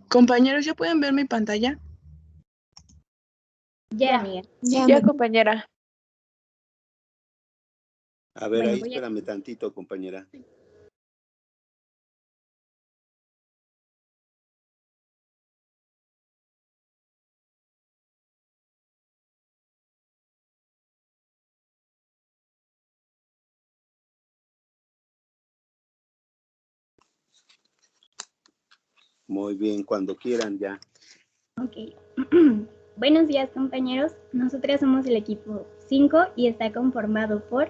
Compañeros, ¿ya pueden ver mi pantalla? Ya, amiga. Ya, compañera. A ver, Bueno, ahí voy a- espérame tantito, compañera. Muy bien, cuando quieran ya. Ok. Buenos días, compañeros. Nosotras somos el equipo 5 y está conformado por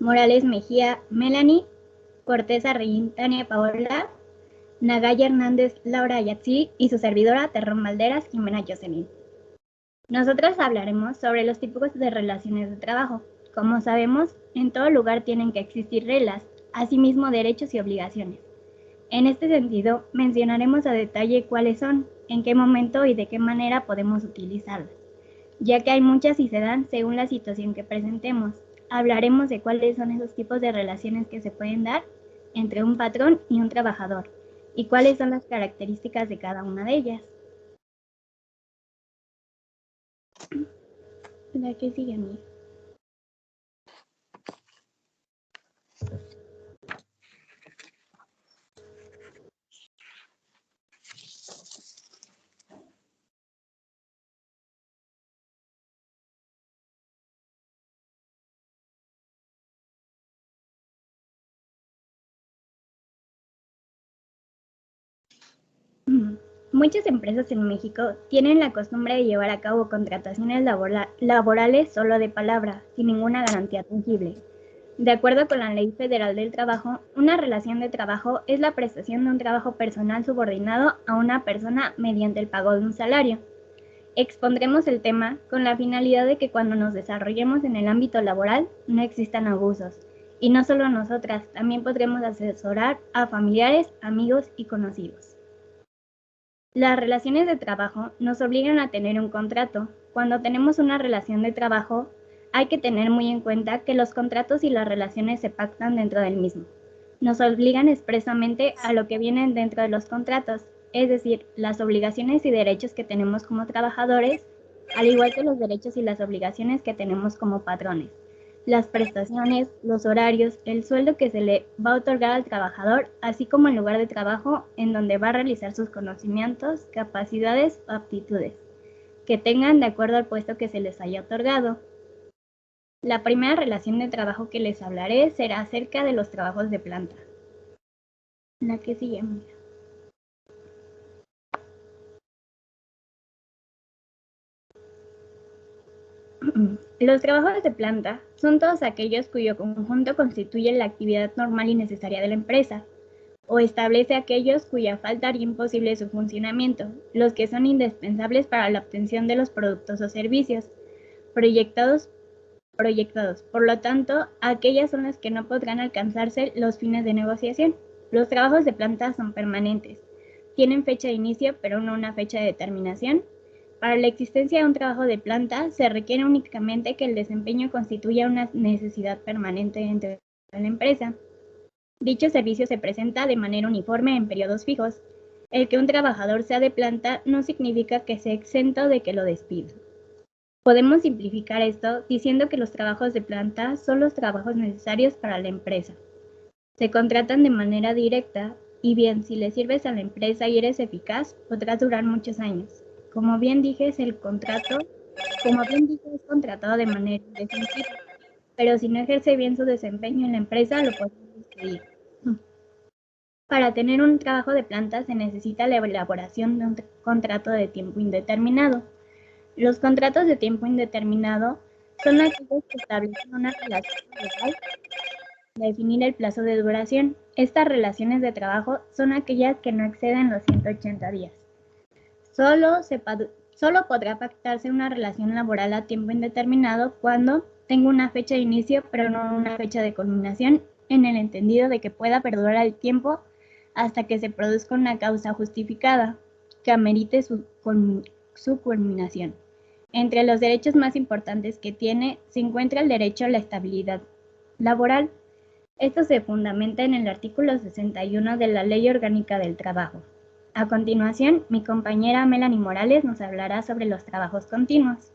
Morales Mejía, Melanie, Cortés Arreguín, Tania Paola, Nagaya Hernández, Laura Ayatzi y su servidora Terrón Valderas, Jimena Jocelyn. Nosotras hablaremos sobre los tipos de relaciones de trabajo. Como sabemos, en todo lugar tienen que existir reglas, asimismo derechos y obligaciones. En este sentido, mencionaremos a detalle cuáles son, en qué momento y de qué manera podemos utilizarlas, ya que hay muchas y se dan según la situación que presentemos. Hablaremos de cuáles son esos tipos de relaciones que se pueden dar entre un patrón y un trabajador, y cuáles son las características de cada una de ellas. La que sigue, amiga. Muchas empresas en México tienen la costumbre de llevar a cabo contrataciones laborales solo de palabra, sin ninguna garantía tangible. De acuerdo con la Ley Federal del Trabajo, una relación de trabajo es la prestación de un trabajo personal subordinado a una persona mediante el pago de un salario. Expondremos el tema con la finalidad de que cuando nos desarrollemos en el ámbito laboral no existan abusos. Y no solo nosotras, también podremos asesorar a familiares, amigos y conocidos. Las relaciones de trabajo nos obligan a tener un contrato. Cuando tenemos una relación de trabajo, hay que tener muy en cuenta que los contratos y las relaciones se pactan dentro del mismo. Nos obligan expresamente a lo que vienen dentro de los contratos, es decir, las obligaciones y derechos que tenemos como trabajadores, al igual que los derechos y las obligaciones que tenemos como patrones. Las prestaciones, los horarios, el sueldo que se le va a otorgar al trabajador, así como el lugar de trabajo en donde va a realizar sus conocimientos, capacidades o aptitudes, que tengan de acuerdo al puesto que se les haya otorgado. La primera relación de trabajo que les hablaré será acerca de los trabajos de planta. La que sigue, mira. Los trabajos de planta son todos aquellos cuyo conjunto constituye la actividad normal y necesaria de la empresa, o establece aquellos cuya falta haría imposible su funcionamiento, los que son indispensables para la obtención de los productos o servicios proyectados. Por lo tanto, aquellas son las que no podrán alcanzarse los fines de negociación. Los trabajos de planta son permanentes. Tienen fecha de inicio, pero no una fecha de terminación. Para la existencia de un trabajo de planta, se requiere únicamente que el desempeño constituya una necesidad permanente dentro de la empresa. Dicho servicio se presenta de manera uniforme en periodos fijos. El que un trabajador sea de planta no significa que sea exento de que lo despidan. Podemos simplificar esto diciendo que los trabajos de planta son los trabajos necesarios para la empresa. Se contratan de manera directa y bien, si le sirves a la empresa y eres eficaz, podrás durar muchos años. Como bien dije, es contratado de manera indefinida, pero si no ejerce bien su desempeño en la empresa, lo podemos despedir. Para tener un trabajo de planta se necesita la elaboración de un contrato de tiempo indeterminado. Los contratos de tiempo indeterminado son aquellos que establecen una relación laboral para definir el plazo de duración. Estas relaciones de trabajo son aquellas que no exceden los 180 días. Solo podrá pactarse una relación laboral a tiempo indeterminado cuando tenga una fecha de inicio, pero no una fecha de culminación, en el entendido de que pueda perdurar el tiempo hasta que se produzca una causa justificada que amerite su culminación. Entre los derechos más importantes que tiene se encuentra el derecho a la estabilidad laboral. Esto se fundamenta en el artículo 61 de la Ley Orgánica del Trabajo. A continuación, mi compañera Melanie Morales nos hablará sobre los trabajos continuos.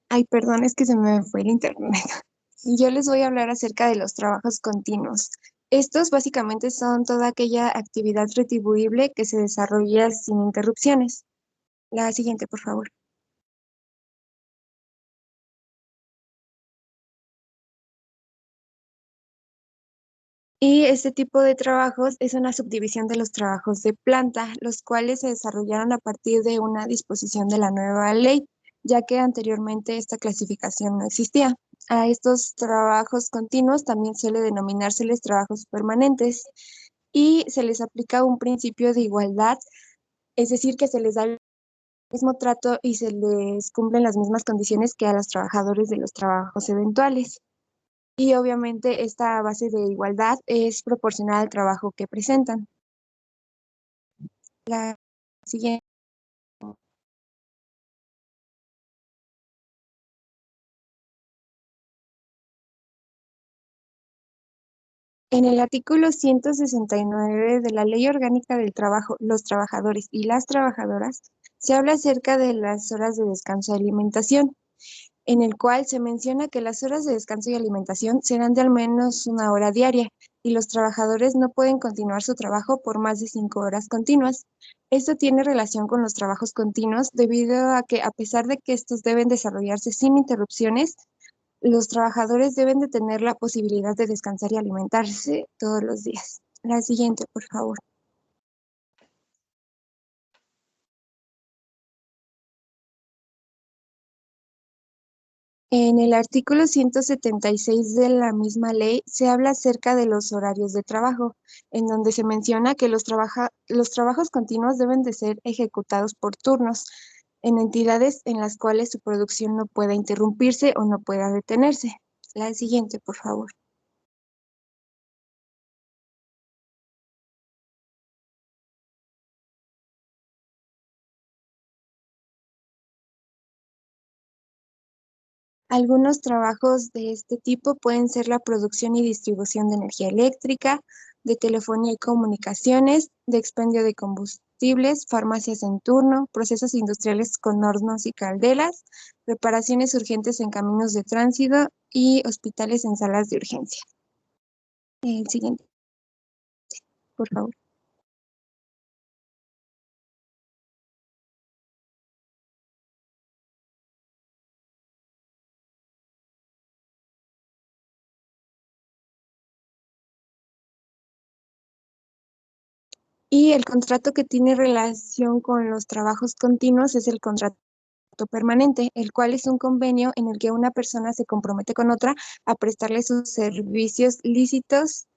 Ay, perdón, es que se me fue el internet. Yo les voy a hablar acerca de los trabajos continuos. Estos básicamente son toda aquella actividad retribuible que se desarrolla sin interrupciones. La siguiente, por favor. Y este tipo de trabajos es una subdivisión de los trabajos de planta, los cuales se desarrollaron a partir de una disposición de la nueva ley, ya que anteriormente esta clasificación no existía. A estos trabajos continuos también suele denominársele trabajos permanentes y se les aplica un principio de igualdad, es decir, que se les da el mismo trato y se les cumplen las mismas condiciones que a los trabajadores de los trabajos eventuales. Y obviamente esta base de igualdad es proporcional al trabajo que presentan. La siguiente. En el artículo 169 de la Ley Orgánica del Trabajo, los trabajadores y las trabajadoras, se habla acerca de las horas de descanso y alimentación, en el cual se menciona que las horas de descanso y alimentación serán de al menos 1 hora diaria y los trabajadores no pueden continuar su trabajo por más de 5 horas continuas. Esto tiene relación con los trabajos continuos debido a que, a pesar de que estos deben desarrollarse sin interrupciones, los trabajadores deben de tener la posibilidad de descansar y alimentarse todos los días. La siguiente, por favor. En el artículo 176 de la misma ley se habla acerca de los horarios de trabajo, en donde se menciona que los trabajos continuos deben de ser ejecutados por turnos en entidades en las cuales su producción no pueda interrumpirse o no pueda detenerse. La siguiente, por favor. Algunos trabajos de este tipo pueden ser la producción y distribución de energía eléctrica, de telefonía y comunicaciones, de expendio de combustibles, farmacias en turno, procesos industriales con hornos y calderas, reparaciones urgentes en caminos de tránsito y hospitales en salas de urgencia. El siguiente, por favor. Y el contrato que tiene relación con los trabajos continuos es el contrato permanente, el cual es un convenio en el que una persona se compromete con otra a prestarle sus servicios lícitos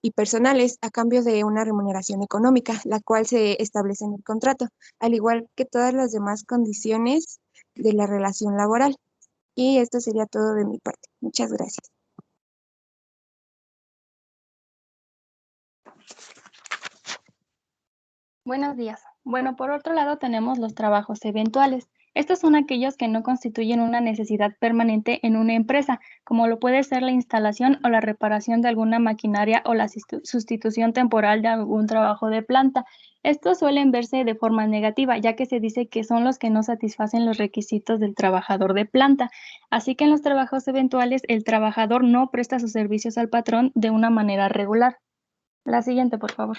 y personales a cambio de una remuneración económica, la cual se establece en el contrato, al igual que todas las demás condiciones de la relación laboral. Y esto sería todo de mi parte. Muchas gracias. Buenos días. Bueno, por otro lado tenemos los trabajos eventuales. Estos son aquellos que no constituyen una necesidad permanente en una empresa, como lo puede ser la instalación o la reparación de alguna maquinaria o la sustitución temporal de algún trabajo de planta. Estos suelen verse de forma negativa, ya que se dice que son los que no satisfacen los requisitos del trabajador de planta. Así que en los trabajos eventuales el trabajador no presta sus servicios al patrón de una manera regular. La siguiente, por favor.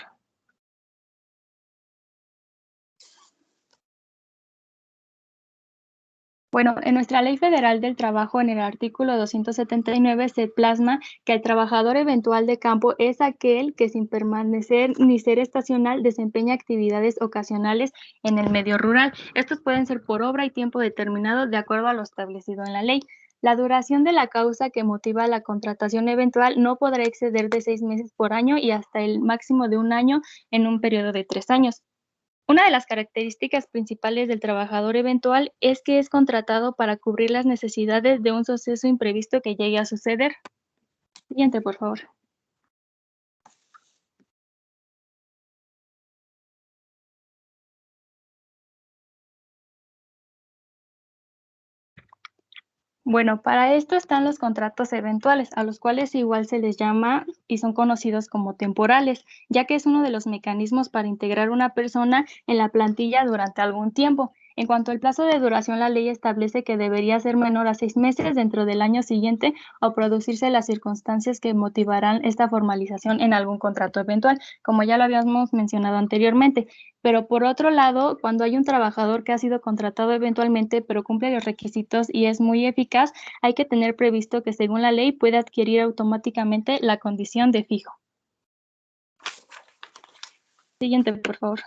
Bueno, en nuestra Ley Federal del Trabajo, en el artículo 279, se plasma que el trabajador eventual de campo es aquel que sin permanecer ni ser estacional desempeña actividades ocasionales en el medio rural. Estos pueden ser por obra y tiempo determinado de acuerdo a lo establecido en la ley. La duración de la causa que motiva la contratación eventual no podrá exceder de 6 meses por año y hasta el máximo de 1 año en un periodo de 3 años. Una de las características principales del trabajador eventual es que es contratado para cubrir las necesidades de un suceso imprevisto que llegue a suceder. Siguiente, por favor. Bueno, para esto están los contratos eventuales, a los cuales igual se les llama y son conocidos como temporales, ya que es uno de los mecanismos para integrar una persona en la plantilla durante algún tiempo. En cuanto al plazo de duración, la ley establece que debería ser menor a 6 meses dentro del año siguiente o producirse las circunstancias que motivarán esta formalización en algún contrato eventual, como ya lo habíamos mencionado anteriormente. Pero por otro lado, cuando hay un trabajador que ha sido contratado eventualmente, pero cumple los requisitos y es muy eficaz, hay que tener previsto que según la ley puede adquirir automáticamente la condición de fijo. Siguiente, por favor.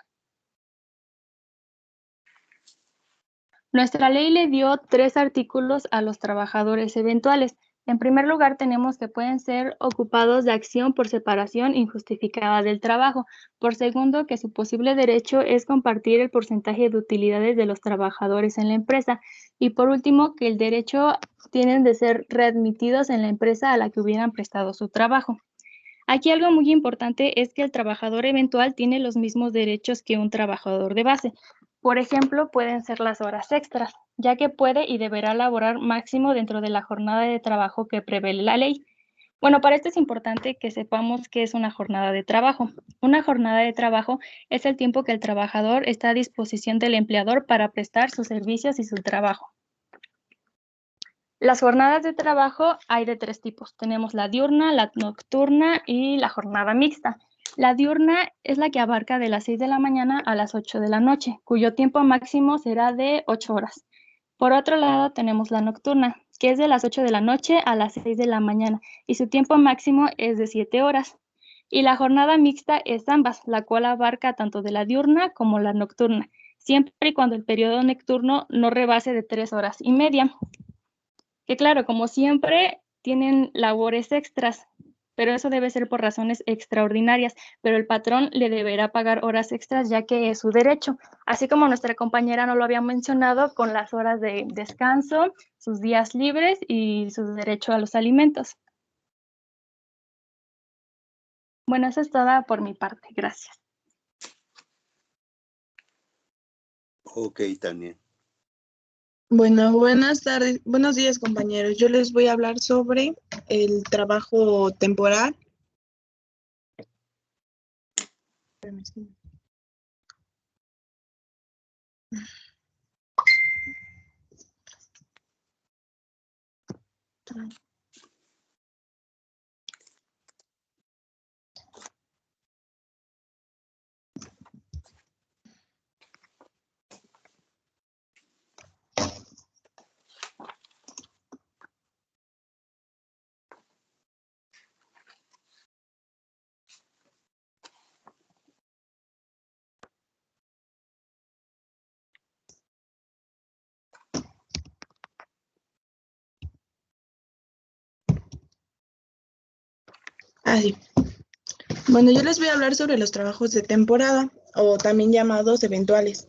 Nuestra ley le dio 3 artículos a los trabajadores eventuales. En primer lugar, tenemos que pueden ser ocupados de acción por separación injustificada del trabajo. Por segundo, que su posible derecho es compartir el porcentaje de utilidades de los trabajadores en la empresa. Y por último, que el derecho tienen de ser readmitidos en la empresa a la que hubieran prestado su trabajo. Aquí algo muy importante es que el trabajador eventual tiene los mismos derechos que un trabajador de base. Por ejemplo, pueden ser las horas extras, ya que puede y deberá laborar máximo dentro de la jornada de trabajo que prevé la ley. Bueno, para esto es importante que sepamos qué es una jornada de trabajo. Una jornada de trabajo es el tiempo que el trabajador está a disposición del empleador para prestar sus servicios y su trabajo. Las jornadas de trabajo hay de 3 tipos. Tenemos la diurna, la nocturna y la jornada mixta. La diurna es la que abarca de las 6 de la mañana a las 8 de la noche, cuyo tiempo máximo será de 8 horas. Por otro lado, tenemos la nocturna, que es de las 8 de la noche a las 6 de la mañana, y su tiempo máximo es de 7 horas. Y la jornada mixta es ambas, la cual abarca tanto de la diurna como la nocturna, siempre y cuando el periodo nocturno no rebase de 3 horas y media. Que claro, como siempre, tienen labores extras, pero eso debe ser por razones extraordinarias, pero el patrón le deberá pagar horas extras ya que es su derecho, así como nuestra compañera no lo había mencionado con las horas de descanso, sus días libres y su derecho a los alimentos. Bueno, eso es todo por mi parte. Gracias. Ok, Tania. Bueno, buenas tardes, buenos días, compañeros. Yo les voy a hablar sobre el trabajo temporal. Así. Bueno, yo les voy a hablar sobre los trabajos de temporada o también llamados eventuales.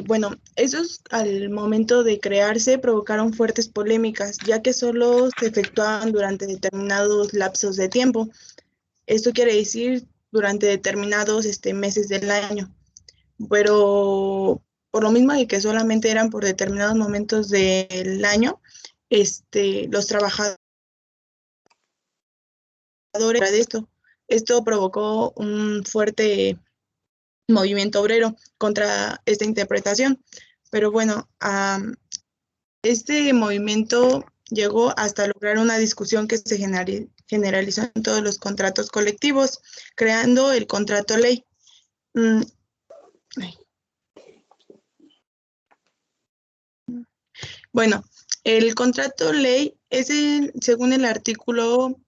Bueno, esos al momento de crearse provocaron fuertes polémicas, ya que solo se efectuaban durante determinados lapsos de tiempo. Esto quiere decir durante determinados meses del año. Pero por lo mismo de que solamente eran por determinados momentos del año, los trabajadores de esto provocó un fuerte movimiento obrero contra esta interpretación. Pero bueno, este movimiento llegó hasta lograr una discusión que se generalizó en todos los contratos colectivos, creando el contrato ley. Bueno, el contrato ley es según el artículo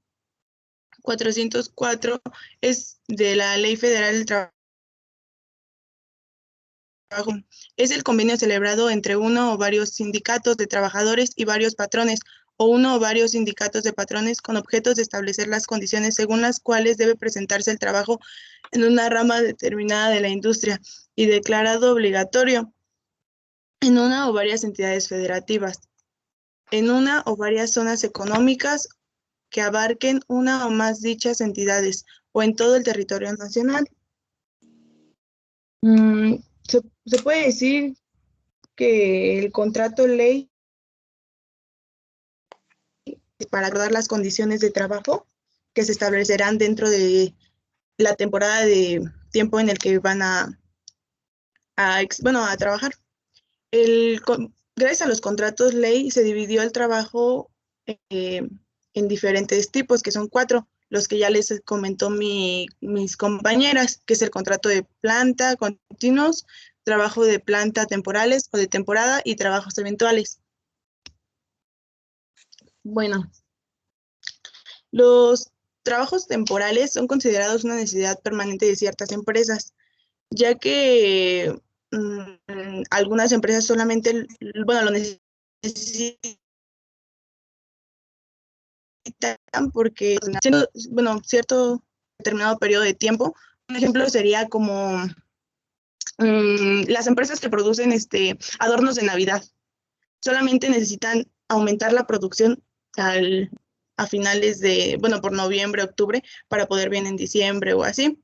404, es de la Ley Federal del Trabajo. Es el convenio celebrado entre uno o varios sindicatos de trabajadores y varios patrones, o uno o varios sindicatos de patrones con objetos de establecer las condiciones según las cuales debe presentarse el trabajo en una rama determinada de la industria y declarado obligatorio en una o varias entidades federativas, en una o varias zonas económicas que abarquen una o más dichas entidades o en todo el territorio nacional. Se puede decir que el contrato ley es para acordar las condiciones de trabajo que se establecerán dentro de la temporada de tiempo en el que van a trabajar. Gracias a los contratos ley se dividió el trabajo en diferentes tipos, que son 4, los que ya les comentó mis compañeras, que es el contrato de planta, continuos, trabajo de planta temporales o de temporada y trabajos eventuales. Bueno, los trabajos temporales son considerados una necesidad permanente de ciertas empresas, ya que algunas empresas solamente, lo necesitan porque, cierto determinado periodo de tiempo. Un ejemplo sería como las empresas que producen adornos de Navidad. Solamente necesitan aumentar la producción a finales de, por noviembre, octubre, para poder bien en diciembre o así.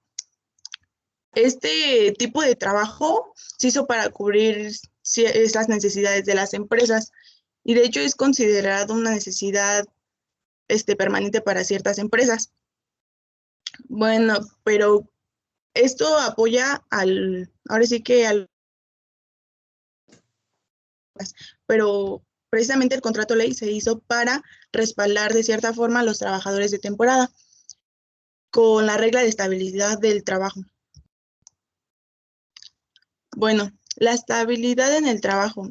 Este tipo de trabajo se hizo para cubrir esas necesidades de las empresas y de hecho es considerado una necesidad permanente para ciertas empresas. Bueno, pero esto apoya ahora sí que pero precisamente el contrato ley se hizo para respaldar de cierta forma a los trabajadores de temporada con la regla de estabilidad del trabajo. Bueno, la estabilidad en el trabajo.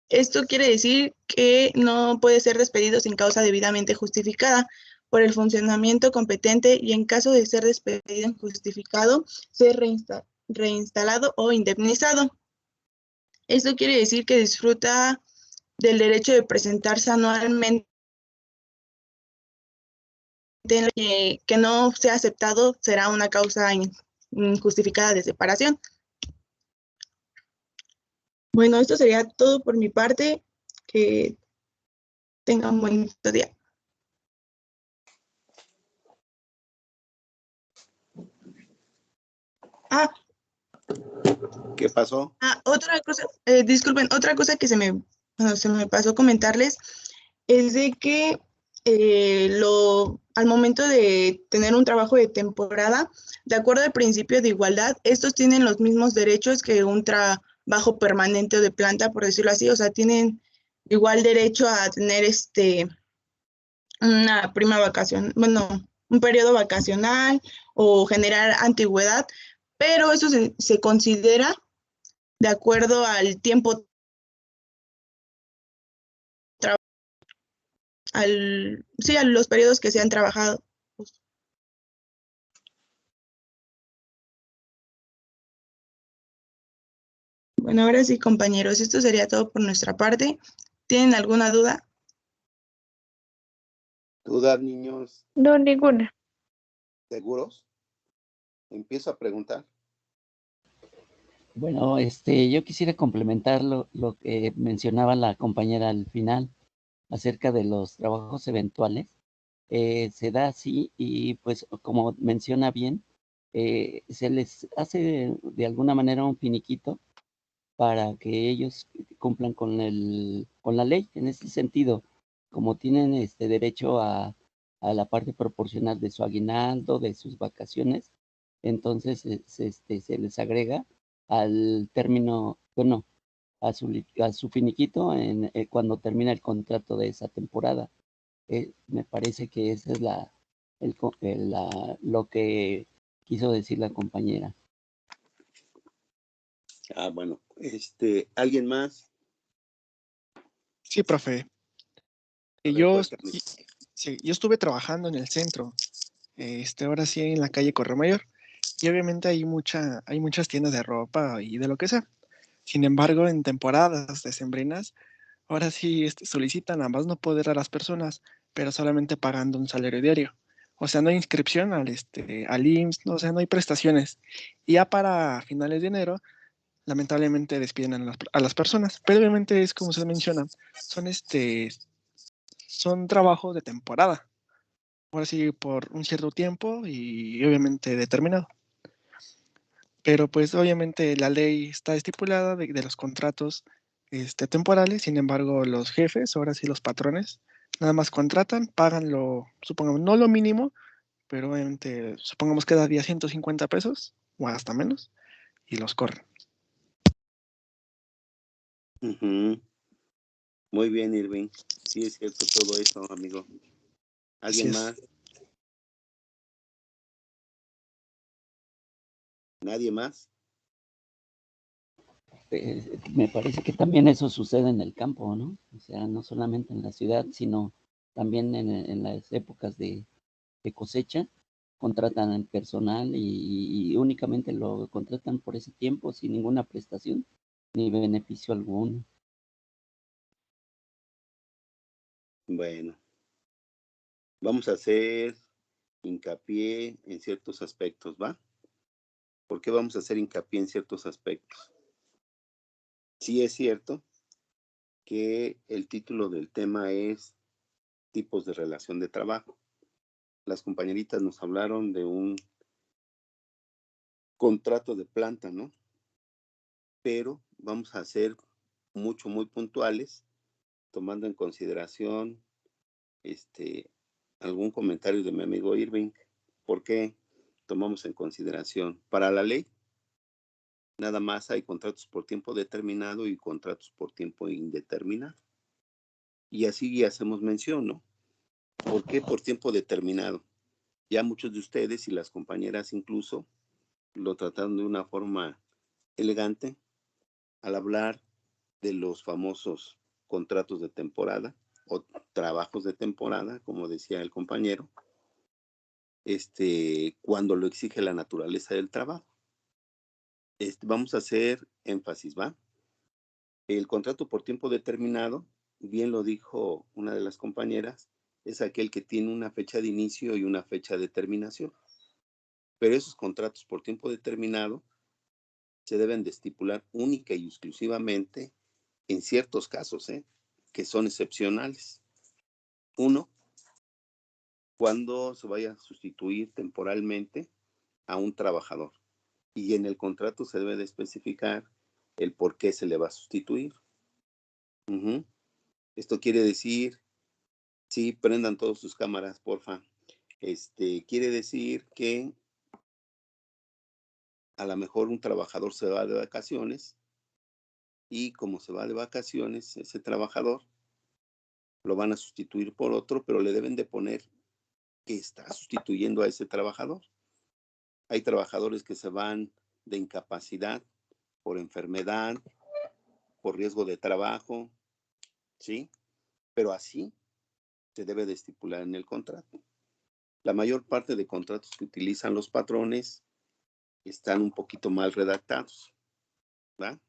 Esto quiere decir que no puede ser despedido sin causa debidamente justificada por el funcionamiento competente y en caso de ser despedido injustificado, ser reinstalado o indemnizado. Esto quiere decir que disfruta del derecho de presentarse anualmente, que no sea aceptado será una causa injustificada de separación. Bueno, esto sería todo por mi parte. Que tengan un buen día. ¿Qué pasó? Otra cosa, disculpen, otra cosa que se me pasó comentarles es de que al momento de tener un trabajo de temporada, de acuerdo al principio de igualdad, estos tienen los mismos derechos que un trabajo permanente o de planta, por decirlo así, o sea, tienen igual derecho a tener una prima vacación, un periodo vacacional o generar antigüedad, pero eso se considera de acuerdo al tiempo, a los periodos que se han trabajado. Bueno, ahora sí, compañeros, esto sería todo por nuestra parte. ¿Tienen alguna duda? ¿Dudas, niños? No, ninguna. ¿Seguros? Empiezo a preguntar. Bueno, yo quisiera complementar lo que mencionaba la compañera al final acerca de los trabajos eventuales. Se da así y pues como menciona bien, se les hace de alguna manera un finiquito para que ellos cumplan con la ley en ese sentido, como tienen derecho a la parte proporcional de su aguinaldo, de sus vacaciones, entonces se les agrega al término, bueno, a su finiquito cuando termina el contrato de esa temporada. Me parece que esa es lo que quiso decir la compañera. Bueno, ¿alguien más? Sí, profe. A ver, Yo, cuéntame. sí, yo estuve trabajando en el centro, ahora sí en la calle Corremayor, y obviamente hay muchas tiendas de ropa y de lo que sea. Sin embargo, en temporadas decembrinas, ahora sí solicitan a más no poder a las personas, pero solamente pagando un salario diario. O sea, no hay inscripción al IMSS, no, o sea, no hay prestaciones. Y ya para finales de enero, lamentablemente despiden a las personas. Pero obviamente es como se menciona, son son trabajos de temporada. Ahora sí, por un cierto tiempo y obviamente determinado. Pero pues obviamente la ley está estipulada de los contratos temporales, sin embargo los jefes, ahora sí los patrones, nada más contratan, pagan supongamos, no lo mínimo, pero obviamente supongamos que da día 150 pesos o hasta menos y los corren. Ujú. Muy bien, Irving. Sí, es cierto todo eso, amigo. Así ¿Alguien es. más? ¿Nadie más? Me parece que también eso sucede en el campo, ¿no? O sea, no solamente en la ciudad, sino también en las épocas de cosecha, contratan al personal y únicamente lo contratan por ese tiempo sin ninguna prestación ni beneficio alguno. Bueno, vamos a hacer hincapié en ciertos aspectos, ¿va? ¿Por qué vamos a hacer hincapié en ciertos aspectos? Sí es cierto que el título del tema es tipos de relación de trabajo. Las compañeritas nos hablaron de un contrato de planta, ¿no? Pero vamos a ser muy puntuales, tomando en consideración algún comentario de mi amigo Irving. ¿Por qué tomamos en consideración? Para la ley, nada más hay contratos por tiempo determinado y contratos por tiempo indeterminado. Y así hacemos mención, ¿no? ¿Por qué por tiempo determinado? Ya muchos de ustedes y las compañeras incluso lo trataron de una forma elegante al hablar de los famosos contratos de temporada o trabajos de temporada, como decía el compañero, cuando lo exige la naturaleza del trabajo. Vamos a hacer énfasis, ¿va? El contrato por tiempo determinado, bien lo dijo una de las compañeras, es aquel que tiene una fecha de inicio y una fecha de terminación. Pero esos contratos por tiempo determinado se deben de estipular única y exclusivamente en ciertos casos, que son excepcionales. Uno, cuando se vaya a sustituir temporalmente a un trabajador. Y en el contrato se debe de especificar el por qué se le va a sustituir. Uh-huh. Esto quiere decir, sí, prendan todas sus cámaras, porfa. Quiere decir que a lo mejor un trabajador se va de vacaciones y como se va de vacaciones, ese trabajador lo van a sustituir por otro, pero le deben de poner que está sustituyendo a ese trabajador. Hay trabajadores que se van de incapacidad por enfermedad, por riesgo de trabajo, ¿sí? Pero así se debe de estipular en el contrato. La mayor parte de contratos que utilizan los patrones están un poquito mal redactados, ¿va?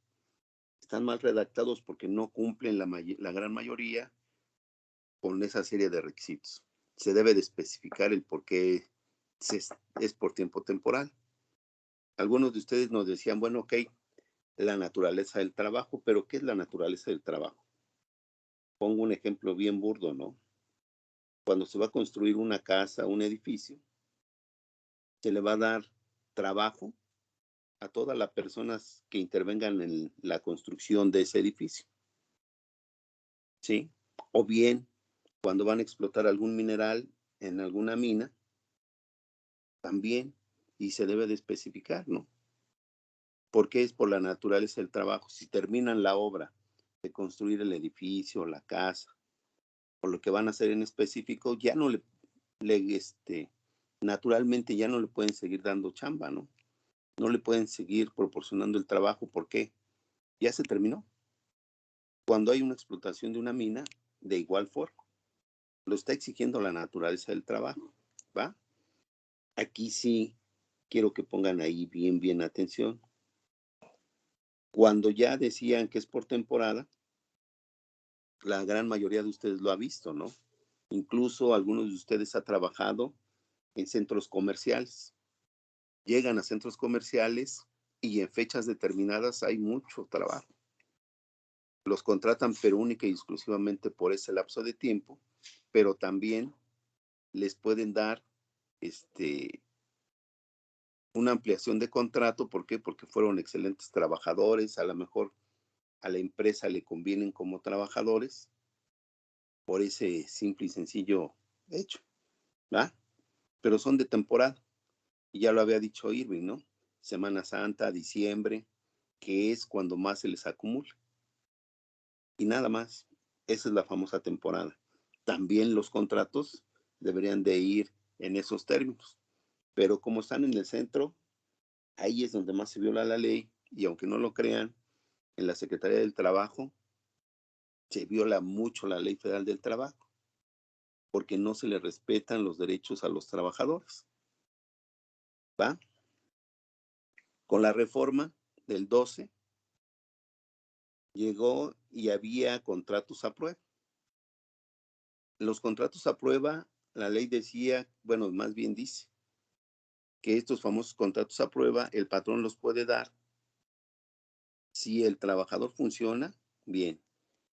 Están mal redactados porque no cumplen la gran mayoría con esa serie de requisitos. Se debe de especificar el por qué es por tiempo temporal. Algunos de ustedes nos decían, bueno, ok, la naturaleza del trabajo, pero ¿qué es la naturaleza del trabajo? Pongo un ejemplo bien burdo, ¿no? Cuando se va a construir una casa, un edificio, se le va a dar trabajo a todas las personas que intervengan en la construcción de ese edificio, ¿sí? O bien, cuando van a explotar algún mineral en alguna mina, también, y se debe de especificar, ¿no? Porque es por la naturaleza del trabajo. Si terminan la obra de construir el edificio, la casa, o lo que van a hacer en específico, ya no naturalmente ya no le pueden seguir dando chamba, ¿no? No le pueden seguir proporcionando el trabajo, ¿por qué? Ya se terminó. Cuando hay una explotación de una mina, de igual forma, lo está exigiendo la naturaleza del trabajo, ¿va? Aquí sí quiero que pongan ahí bien atención. Cuando ya decían que es por temporada, la gran mayoría de ustedes lo ha visto, ¿no? Incluso algunos de ustedes han trabajado en centros comerciales. Llegan a centros comerciales y en fechas determinadas hay mucho trabajo. Los contratan pero única y exclusivamente por ese lapso de tiempo, pero también les pueden dar una ampliación de contrato. ¿Por qué? Porque fueron excelentes trabajadores, a lo mejor a la empresa le convienen como trabajadores por ese simple y sencillo hecho, ¿va? Pero son de temporada, y ya lo había dicho Irving, ¿no? Semana Santa, diciembre, que es cuando más se les acumula. Y nada más, esa es la famosa temporada. También los contratos deberían de ir en esos términos, pero como están en el centro, ahí es donde más se viola la ley, y aunque no lo crean, en la Secretaría del Trabajo se viola mucho la Ley Federal del Trabajo, porque no se le respetan los derechos a los trabajadores, ¿va? Con la reforma del 12, llegó y había contratos a prueba. Los contratos a prueba, la ley decía, bueno, más bien dice, que estos famosos contratos a prueba, el patrón los puede dar si el trabajador funciona bien.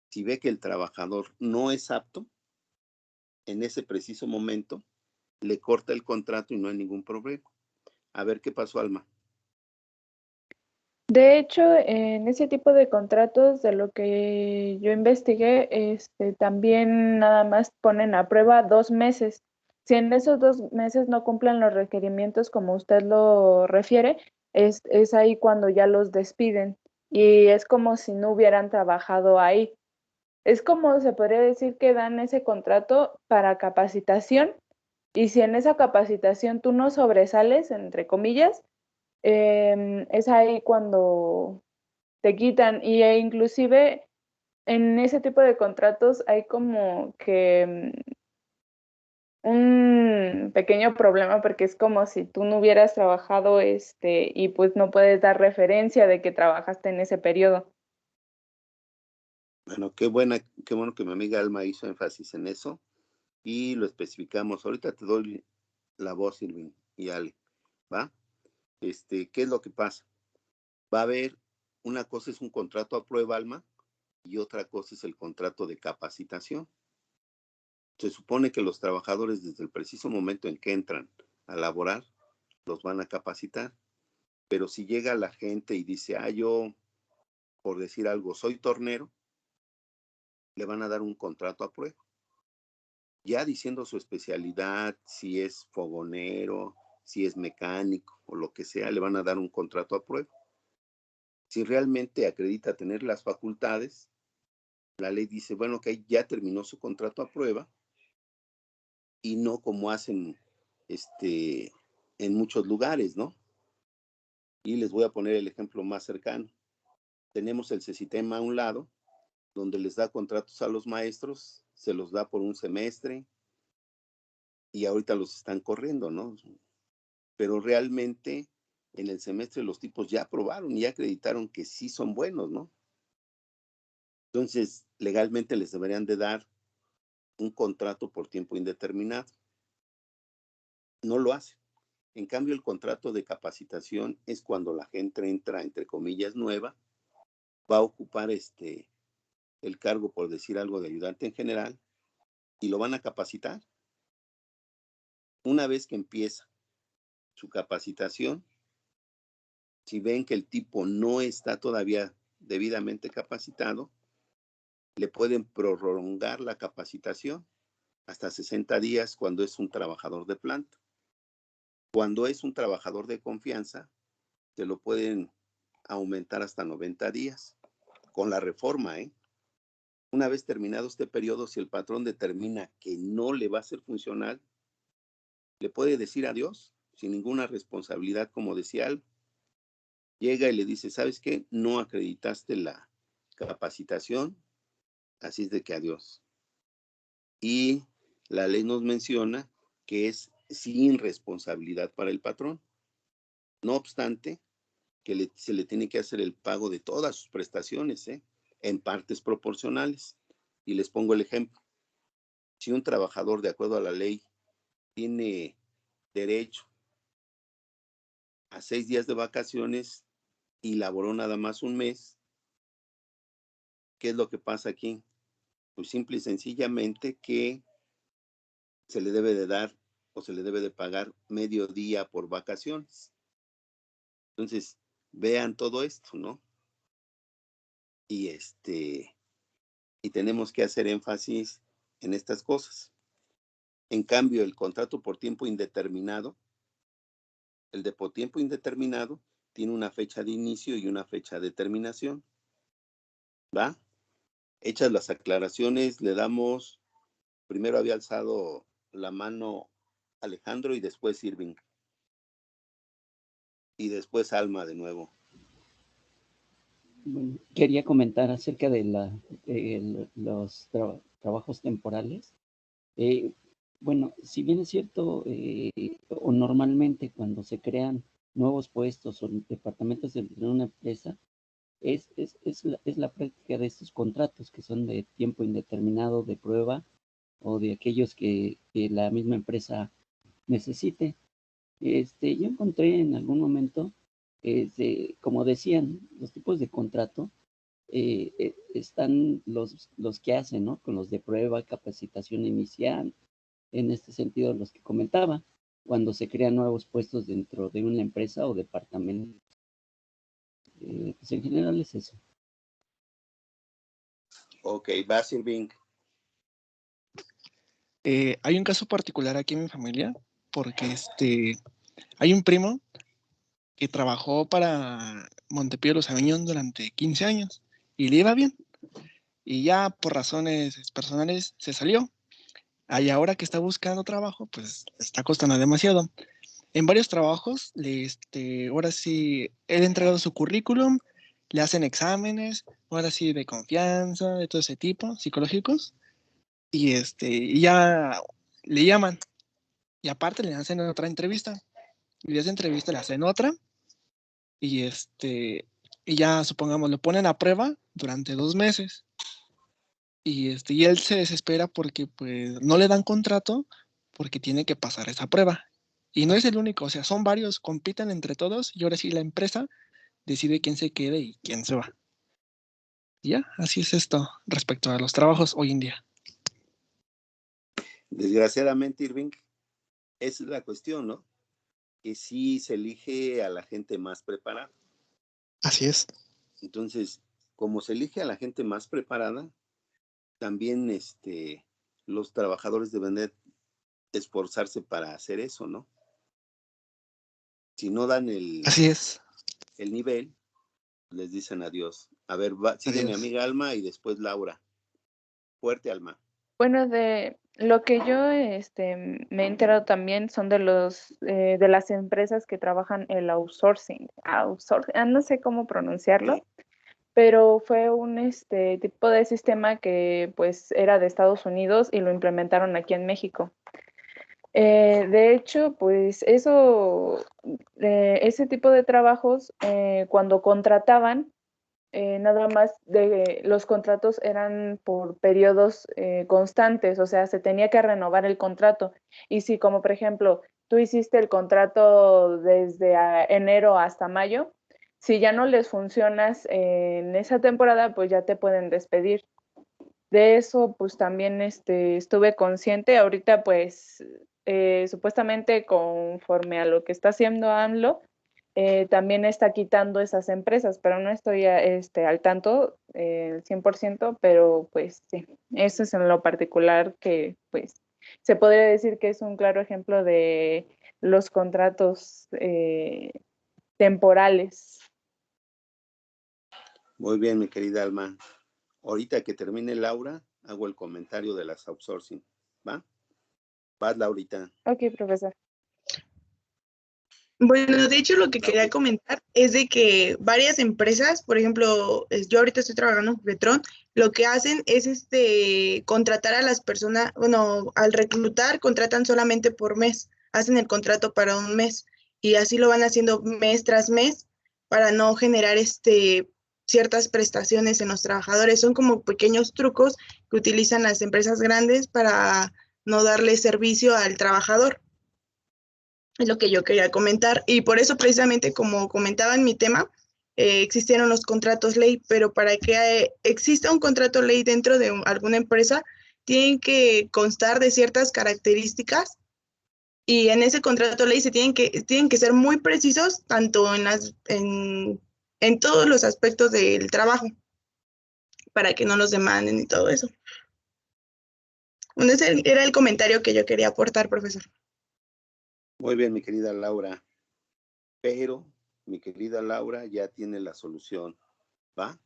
Si ve que el trabajador no es apto, en ese preciso momento, le corta el contrato y no hay ningún problema. A ver qué pasó, Alma. De hecho, en ese tipo de contratos, de lo que yo investigué, también nada más ponen a prueba 2 meses. Si en esos 2 meses no cumplen los requerimientos como usted lo refiere, es ahí cuando ya los despiden. Y es como si no hubieran trabajado ahí. Es como se podría decir que dan ese contrato para capacitación, y si en esa capacitación tú no sobresales, entre comillas, es ahí cuando te quitan. Inclusive en ese tipo de contratos hay como que un pequeño problema, porque es como si tú no hubieras trabajado y pues no puedes dar referencia de que trabajaste en ese periodo. Bueno, qué bueno que mi amiga Alma hizo énfasis en eso y lo especificamos. Ahorita te doy la voz, Irving y Ale, ¿va? ¿Qué es lo que pasa? Va a haber, una cosa es un contrato a prueba, Alma, y otra cosa es el contrato de capacitación. Se supone que los trabajadores, desde el preciso momento en que entran a laborar, los van a capacitar. Pero si llega la gente y dice, yo, por decir algo, soy tornero, le van a dar un contrato a prueba. Ya diciendo su especialidad, si es fogonero, si es mecánico o lo que sea, le van a dar un contrato a prueba. Si realmente acredita tener las facultades, la ley dice, bueno, que ya terminó su contrato a prueba, y no como hacen en muchos lugares, ¿no? Y les voy a poner el ejemplo más cercano. Tenemos el CECITEM a un lado, donde les da contratos a los maestros, se los da por un semestre, y ahorita los están corriendo, ¿no? Pero realmente en el semestre los tipos ya aprobaron y ya acreditaron que sí son buenos, ¿no? Entonces, legalmente les deberían de dar un contrato por tiempo indeterminado. No lo hacen. En cambio, el contrato de capacitación es cuando la gente entra, entre comillas, nueva, va a ocupar el cargo, por decir algo, de ayudante en general, y lo van a capacitar. Una vez que empieza su capacitación, si ven que el tipo no está todavía debidamente capacitado, le pueden prolongar la capacitación hasta 60 días cuando es un trabajador de planta. Cuando es un trabajador de confianza, te lo pueden aumentar hasta 90 días. Con la reforma, Una vez terminado este periodo, si el patrón determina que no le va a ser funcional, le puede decir adiós sin ninguna responsabilidad, como decía Al. Llega y le dice, ¿sabes qué? No acreditaste la capacitación, Así es de que adiós. Y la ley nos menciona que es sin responsabilidad para el patrón. No obstante, que se le tiene que hacer el pago de todas sus prestaciones, en partes proporcionales. Y les pongo el ejemplo. Si un trabajador, de acuerdo a la ley, tiene derecho a 6 días de vacaciones y laboró nada más un mes, ¿qué es lo que pasa aquí? Pues simple y sencillamente que se le debe de dar o se le debe de pagar medio día por vacaciones. Entonces, vean todo esto, ¿no? Y y tenemos que hacer énfasis en estas cosas. En cambio, el contrato por tiempo indeterminado, el de por tiempo indeterminado, tiene una fecha de inicio y una fecha de terminación. ¿Va? Hechas las aclaraciones, le damos, primero había alzado la mano Alejandro y después Irving. Y después Alma de nuevo. Bueno, quería comentar acerca de los trabajos temporales. Bueno, si bien es cierto, o normalmente cuando se crean nuevos puestos o departamentos de una empresa, es la práctica de estos contratos que son de tiempo indeterminado, de prueba, o de aquellos que la misma empresa necesite. Yo encontré en algún momento, como decían, los tipos de contrato, están los que hacen, ¿no? Con los de prueba, capacitación inicial, en este sentido los que comentaba, cuando se crean nuevos puestos dentro de una empresa o departamento. Pues en general es eso. Ok, va Irving. Hay un caso particular aquí en mi familia, porque hay un primo que trabajó para Montepío de los Aveñón durante 15 años y le iba bien. Y ya por razones personales se salió. Y ahora que está buscando trabajo, pues está costando demasiado. En varios trabajos, ahora sí, él ha entregado su currículum, le hacen exámenes, ahora sí, de confianza, de todo ese tipo, psicológicos, y ya le llaman. Y aparte le hacen otra entrevista. Y de esa entrevista le hacen otra. Y y ya supongamos, lo ponen a prueba durante 2 meses. Y él se desespera porque pues no le dan contrato porque tiene que pasar esa prueba. Y no es el único, o sea, son varios, compiten entre todos y ahora sí la empresa decide quién se quede y quién se va. Y ya, así es esto respecto a los trabajos hoy en día. Desgraciadamente, Irving, esa es la cuestión, ¿no? Que sí se elige a la gente más preparada. Así es. Entonces, como se elige a la gente más preparada, también los trabajadores deben de esforzarse para hacer eso, ¿no? Si no dan Así es. el nivel, les dicen adiós. A ver, sigue mi Adiós. amiga Alma y después Laura. Fuerte, Alma. Bueno, de lo que yo me he enterado también son de las empresas que trabajan el outsourcing, no sé cómo pronunciarlo, Sí. pero fue un tipo de sistema que pues era de Estados Unidos y lo implementaron aquí en México. De hecho, pues ese tipo de trabajos, cuando contrataban, nada más los contratos eran por periodos constantes, o sea, se tenía que renovar el contrato. Y si, como por ejemplo, tú hiciste el contrato desde enero hasta mayo, si ya no les funcionas en esa temporada, pues ya te pueden despedir. De eso, pues también estuve consciente. Ahorita, pues, supuestamente conforme a lo que está haciendo AMLO, también está quitando esas empresas, pero no estoy al tanto 100%, pero pues sí, eso es en lo particular que pues se podría decir que es un claro ejemplo de los contratos temporales. Muy bien, mi querida Alma. Ahorita que termine Laura, hago el comentario de las outsourcing. ¿Va? Vas, Laurita. Ok, profesor. Bueno, de hecho lo que quería comentar es de que varias empresas, por ejemplo, yo ahorita estoy trabajando en Petron, lo que hacen es contratar a las personas, bueno, al reclutar contratan solamente por mes, hacen el contrato para un mes y así lo van haciendo mes tras mes para no generar ciertas prestaciones en los trabajadores. Son como pequeños trucos que utilizan las empresas grandes para no darle servicio al trabajador. Es lo que yo quería comentar. Y por eso precisamente, como comentaba en mi tema, existieron los contratos ley, pero para que exista un contrato ley dentro de alguna empresa, tienen que constar de ciertas características y en ese contrato ley tienen que ser muy precisos, tanto en todos los aspectos del trabajo, para que no los demanden y todo eso. Bueno, ese era el comentario que yo quería aportar, profesor. Muy bien, mi querida Laura. Pero mi querida Laura ya tiene la solución, ¿va?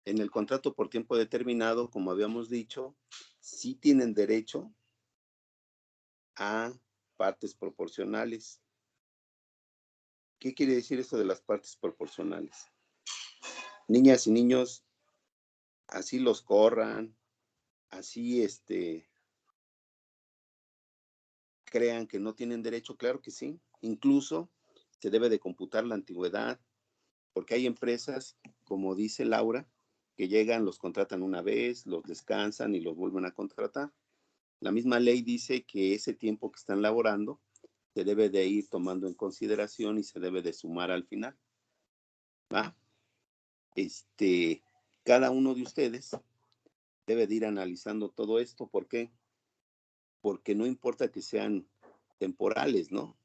En el contrato por tiempo determinado, como habíamos dicho, sí tienen derecho a partes proporcionales. ¿Qué quiere decir esto de las partes proporcionales? Niñas y niños, así los corran, así crean que no tienen derecho, claro que sí. Incluso se debe de computar la antigüedad, porque hay empresas, como dice Laura, que llegan, los contratan una vez, los descansan y los vuelven a contratar. La misma ley dice que ese tiempo que están laborando se debe de ir tomando en consideración y se debe de sumar al final, ¿va? Cada uno de ustedes debe de ir analizando todo esto. ¿Por qué? Porque no importa que sean temporales, ¿no?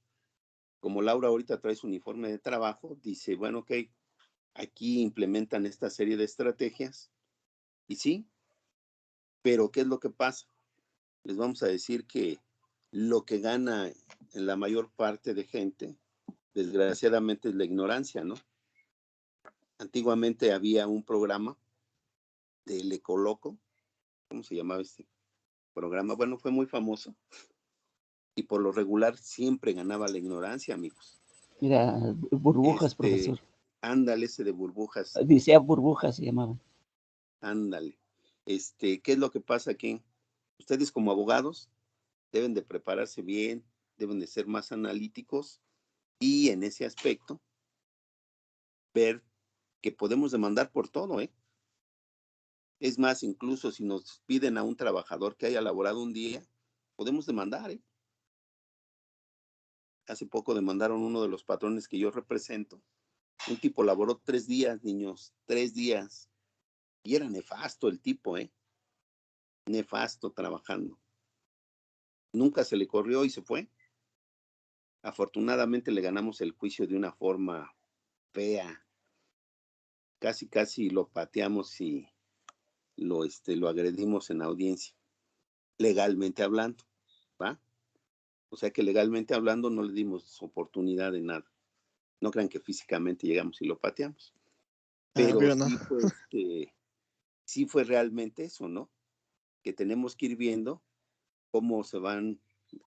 Como Laura ahorita trae su uniforme de trabajo, dice, bueno, ok, aquí implementan esta serie de estrategias y sí, pero ¿qué es lo que pasa? Les vamos a decir que lo que gana en la mayor parte de gente, desgraciadamente, es la ignorancia, ¿no? Antiguamente había un programa del Ecoloco, ¿cómo se llamaba este programa? Bueno, fue muy famoso y por lo regular siempre ganaba la ignorancia, amigos. Mira, burbujas, profesor. Ándale, ese de burbujas. Decía burbujas, se llamaban. Ándale. ¿Qué es lo que pasa aquí? Ustedes como abogados deben de prepararse bien, deben de ser más analíticos y en ese aspecto ver que podemos demandar por todo, ¿eh? Es más, incluso si nos piden a un trabajador que haya laborado un día, podemos demandar, ¿eh? Hace poco demandaron uno de los patrones que yo represento. Un tipo laboró 3 días, niños, 3 días. Y era nefasto el tipo, ¿eh? Nefasto trabajando. Nunca se le corrió y se fue. Afortunadamente le ganamos el juicio de una forma fea. Casi lo pateamos y lo agredimos en audiencia, legalmente hablando, ¿va? O sea que legalmente hablando no le dimos oportunidad de nada. No crean que físicamente llegamos y lo pateamos. Pero Obvio, ¿no? sí fue realmente eso, ¿no? Que tenemos que ir viendo cómo se van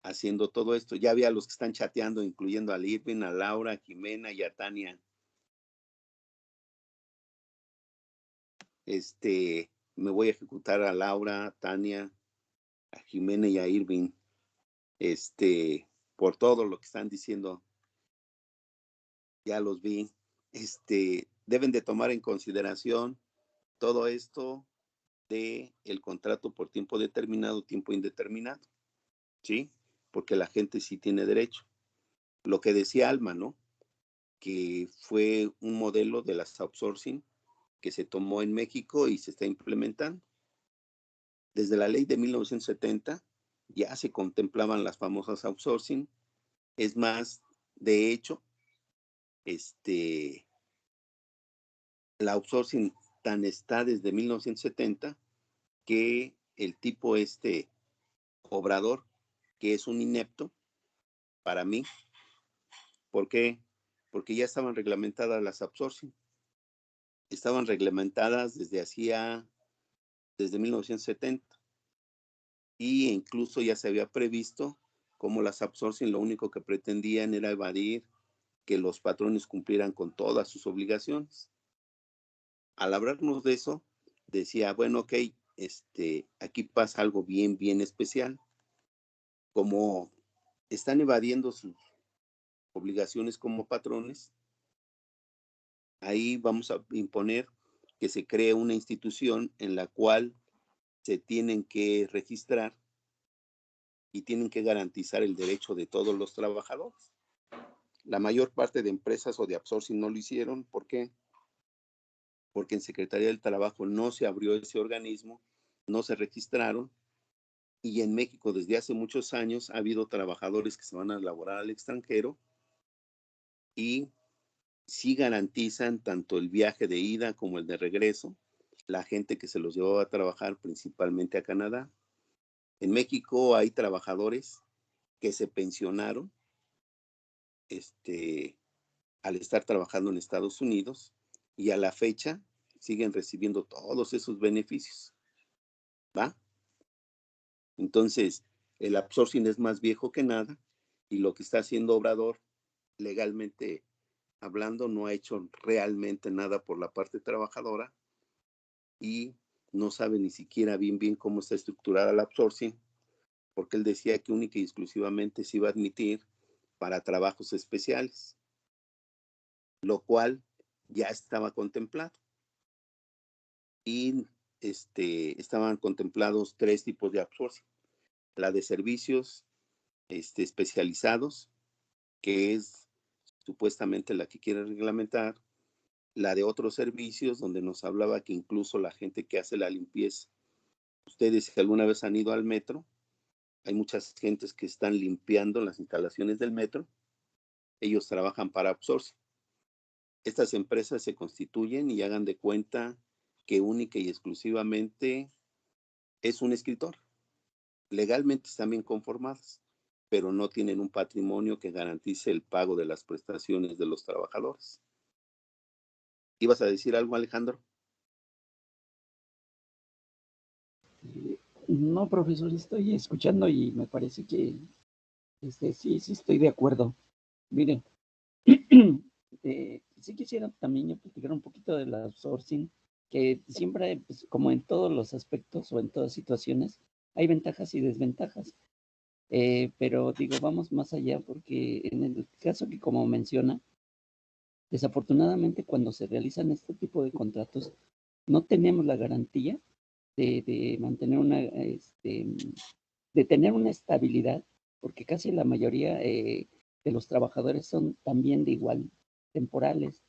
haciendo todo esto. Ya había los que están chateando, incluyendo a Irving, a Laura, a Jimena y a Tania. Me voy a ejecutar a Laura, a Tania, a Jimena y a Irving, por todo lo que están diciendo. Ya los vi. Deben de tomar en consideración todo esto de el contrato por tiempo determinado, tiempo indeterminado, ¿sí? Porque la gente sí tiene derecho. Lo que decía Alma, ¿no? Que fue un modelo de las outsourcing que se tomó en México y se está implementando. Desde la ley de 1970 ya se contemplaban las famosas outsourcing. Es más, de hecho, la outsourcing tan está desde 1970 que el tipo Obrador, que es un inepto para mí. ¿Por qué? Porque ya estaban reglamentadas las outsourcing. Estaban reglamentadas desde 1970. Y incluso ya se había previsto cómo las outsourcing lo único que pretendían era evadir que los patrones cumplieran con todas sus obligaciones. Al hablarnos de eso, decía, bueno, ok, aquí pasa algo bien, bien especial. Como están evadiendo sus obligaciones como patrones, ahí vamos a imponer que se cree una institución en la cual se tienen que registrar y tienen que garantizar el derecho de todos los trabajadores. La mayor parte de empresas o de outsourcing no lo hicieron. ¿Por qué? Porque en Secretaría del Trabajo no se abrió ese organismo, no se registraron, y en México desde hace muchos años ha habido trabajadores que se van a laborar al extranjero y sí garantizan tanto el viaje de ida como el de regreso, la gente que se los llevaba a trabajar principalmente a Canadá. En México hay trabajadores que se pensionaron al estar trabajando en Estados Unidos y a la fecha siguen recibiendo todos esos beneficios, ¿va? Entonces, el outsourcing es más viejo que nada y lo que está haciendo Obrador, legalmente hablando, no ha hecho realmente nada por la parte trabajadora y no sabe ni siquiera bien cómo está estructurada el outsourcing, porque él decía que única y exclusivamente se iba a admitir para trabajos especiales, lo cual ya estaba contemplado. Y estaban contemplados 3 tipos de outsourcing. La de servicios especializados, que es supuestamente la que quiere reglamentar, la de otros servicios, donde nos hablaba que incluso la gente que hace la limpieza, ustedes si alguna vez han ido al metro, hay muchas gentes que están limpiando las instalaciones del metro, ellos trabajan para outsourcing. Estas empresas se constituyen y hagan de cuenta que única y exclusivamente es un escritor. Legalmente están bien conformadas, pero no tienen un patrimonio que garantice el pago de las prestaciones de los trabajadores. ¿Ibas a decir algo, Alejandro? No, profesor, estoy escuchando y me parece que sí estoy de acuerdo. Miren, sí quisiera también yo platicar un poquito del outsourcing, que siempre, pues, como en todos los aspectos o en todas situaciones, hay ventajas y desventajas. Pero digo, vamos más allá porque en el caso que como menciona, desafortunadamente cuando se realizan este tipo de contratos, no tenemos la garantía de mantener de tener una estabilidad, porque casi la mayoría de los trabajadores son también de igual temporales,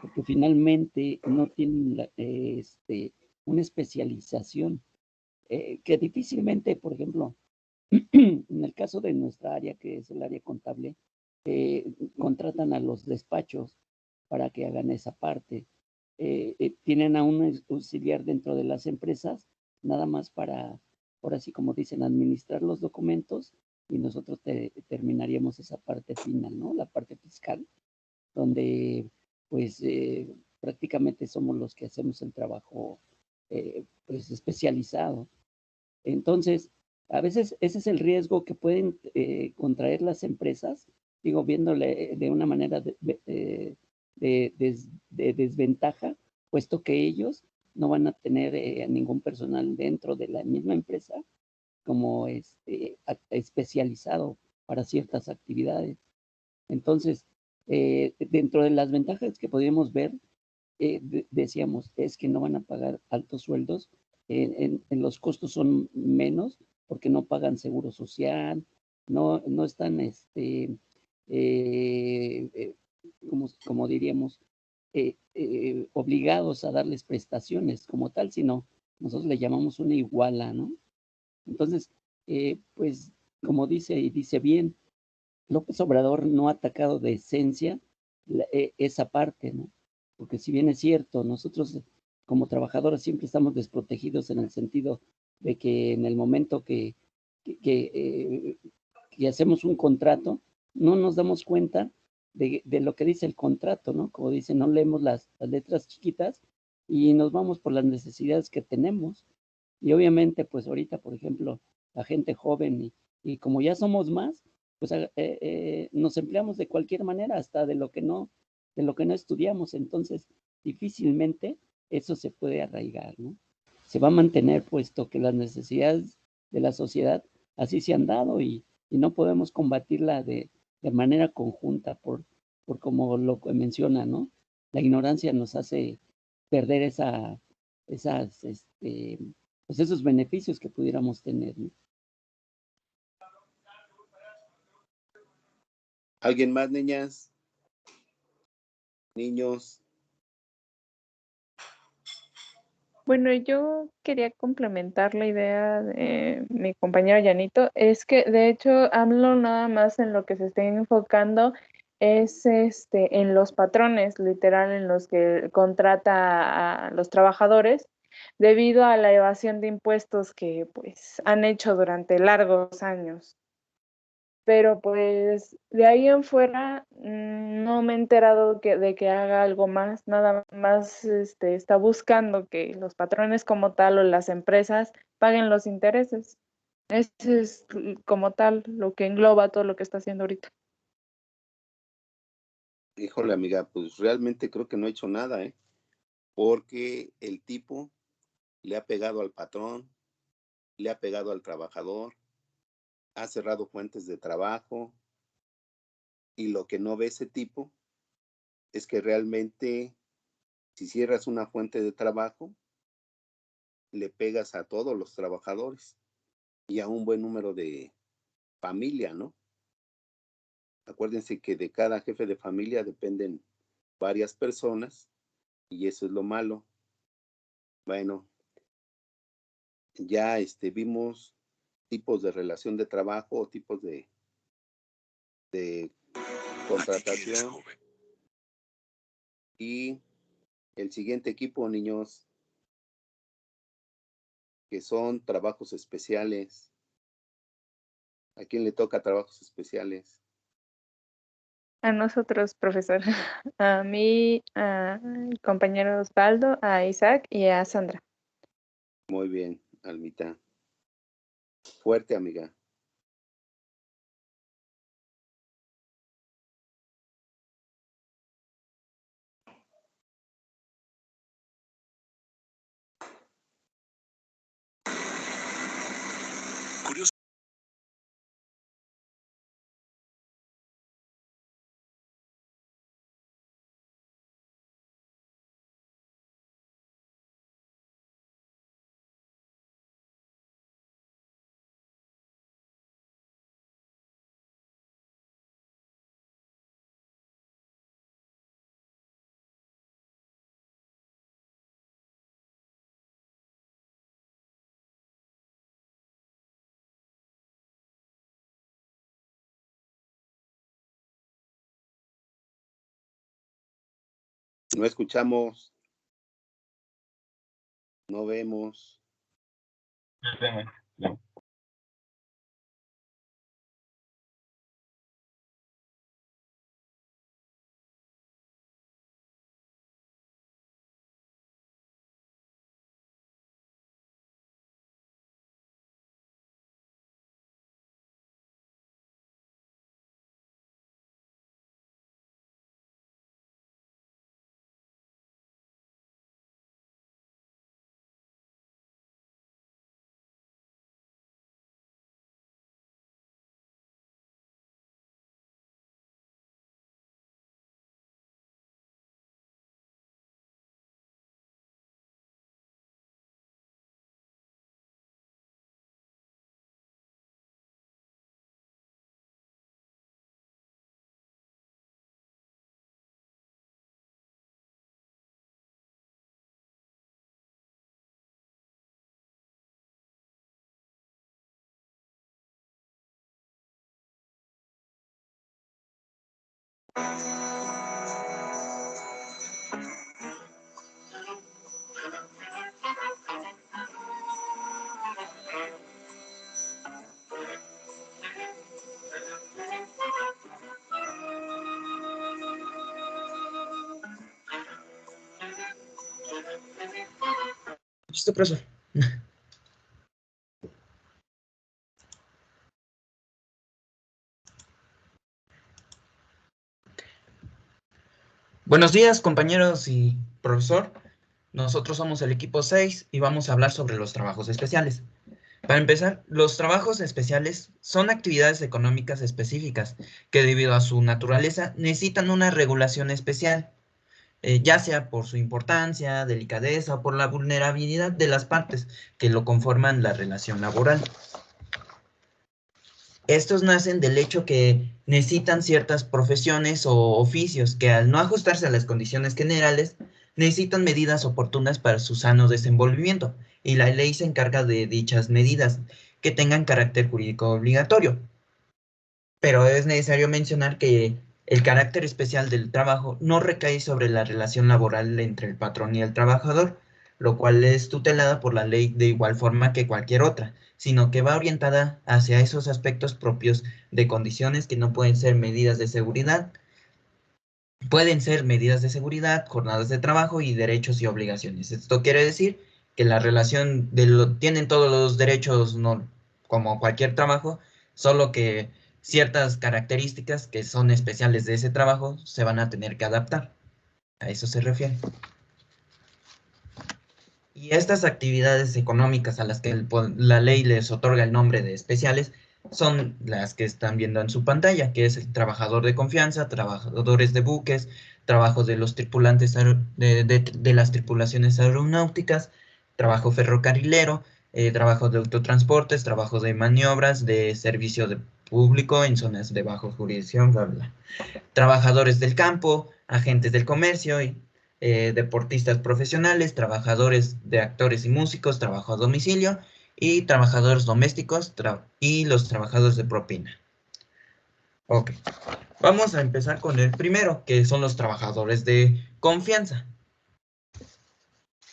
porque finalmente no tienen una especialización, que difícilmente, por ejemplo, en el caso de nuestra área, que es el área contable, contratan a los despachos para que hagan esa parte. Tienen a un auxiliar dentro de las empresas, nada más para, ahora sí como dicen, administrar los documentos y nosotros terminaríamos esa parte final, ¿no? La parte fiscal, donde pues prácticamente somos los que hacemos el trabajo pues especializado. Entonces, a veces ese es el riesgo que pueden contraer las empresas, digo, viéndole de una manera de desventaja, puesto que ellos no van a tener ningún personal dentro de la misma empresa como especializado para ciertas actividades. Entonces, dentro de las ventajas que podríamos ver, decíamos, es que no van a pagar altos sueldos, en los costos son menos porque no pagan seguro social, no están, como diríamos, obligados a darles prestaciones como tal, sino nosotros le llamamos una iguala, ¿no? Entonces, pues, como dice y dice bien, López Obrador no ha atacado de esencia esa parte, ¿no? Porque si bien es cierto, nosotros como trabajadores siempre estamos desprotegidos en el sentido de que en el momento que hacemos un contrato, no nos damos cuenta de lo que dice el contrato, ¿no? Como dice, no leemos las letras chiquitas y nos vamos por las necesidades que tenemos. Y obviamente, pues ahorita, por ejemplo, la gente joven y como ya somos más, pues nos empleamos de cualquier manera, hasta de lo que no estudiamos. Entonces, difícilmente eso se puede arraigar, ¿no? Se va a mantener, puesto que las necesidades de la sociedad así se han dado y no podemos combatirla de manera conjunta por como lo que menciona, ¿no? La ignorancia nos hace perder pues esos beneficios que pudiéramos tener, ¿no? ¿Alguien más, niñas? Niños. Bueno, yo quería complementar la idea de mi compañero Llanito. Es que, de hecho, AMLO nada más en lo que se está enfocando es en los patrones, literal, en los que contrata a los trabajadores, debido a la evasión de impuestos que pues han hecho durante largos años. Pero pues de ahí en fuera no me he enterado de que haga algo más, nada más está buscando que los patrones como tal o las empresas paguen los intereses. Ese es como tal lo que engloba todo lo que está haciendo ahorita. Híjole, amiga, pues realmente creo que no ha hecho nada, porque el tipo le ha pegado al patrón, le ha pegado al trabajador, ha cerrado fuentes de trabajo, y lo que no ve ese tipo es que realmente si cierras una fuente de trabajo, le pegas a todos los trabajadores y a un buen número de familia, ¿no? Acuérdense que de cada jefe de familia dependen varias personas y eso es lo malo. Bueno, ya vimos tipos de relación de trabajo o tipos de contratación. Y el siguiente equipo, niños, que son trabajos especiales. ¿A quién le toca trabajos especiales? A nosotros, profesor. A mí, al compañero Osvaldo, a Isaac y a Sandra. Muy bien, Almita. Fuerte, amiga. No escuchamos, no vemos. Listo, profesor. Buenos días, compañeros y profesor. Nosotros somos el equipo 6 y vamos a hablar sobre los trabajos especiales. Para empezar, los trabajos especiales son actividades económicas específicas que debido a su naturaleza necesitan una regulación especial, ya sea por su importancia, delicadeza o por la vulnerabilidad de las partes que lo conforman la relación laboral. Estos nacen del hecho que necesitan ciertas profesiones o oficios que al no ajustarse a las condiciones generales, necesitan medidas oportunas para su sano desenvolvimiento, y la ley se encarga de dichas medidas que tengan carácter jurídico obligatorio. Pero es necesario mencionar que el carácter especial del trabajo no recae sobre la relación laboral entre el patrón y el trabajador, lo cual es tutelada por la ley de igual forma que cualquier otra, sino que va orientada hacia esos aspectos propios de condiciones que no pueden ser medidas de seguridad. Pueden ser medidas de seguridad, jornadas de trabajo y derechos y obligaciones. Esto quiere decir que la relación tienen todos los derechos como cualquier trabajo, solo que ciertas características que son especiales de ese trabajo se van a tener que adaptar. A eso se refiere. Y estas actividades económicas a las que la ley les otorga el nombre de especiales son las que están viendo en su pantalla, que es el trabajador de confianza, trabajadores de buques, trabajos de los tripulantes de las tripulaciones aeronáuticas, trabajo ferrocarrilero, trabajo de autotransportes, trabajo de maniobras, de servicio de público en zonas de bajo jurisdicción, bla, bla. Trabajadores del campo, agentes del comercio y deportistas profesionales, trabajadores de actores y músicos, trabajo a domicilio y trabajadores domésticos y los trabajadores de propina. Ok, vamos a empezar con el primero, que son los trabajadores de confianza.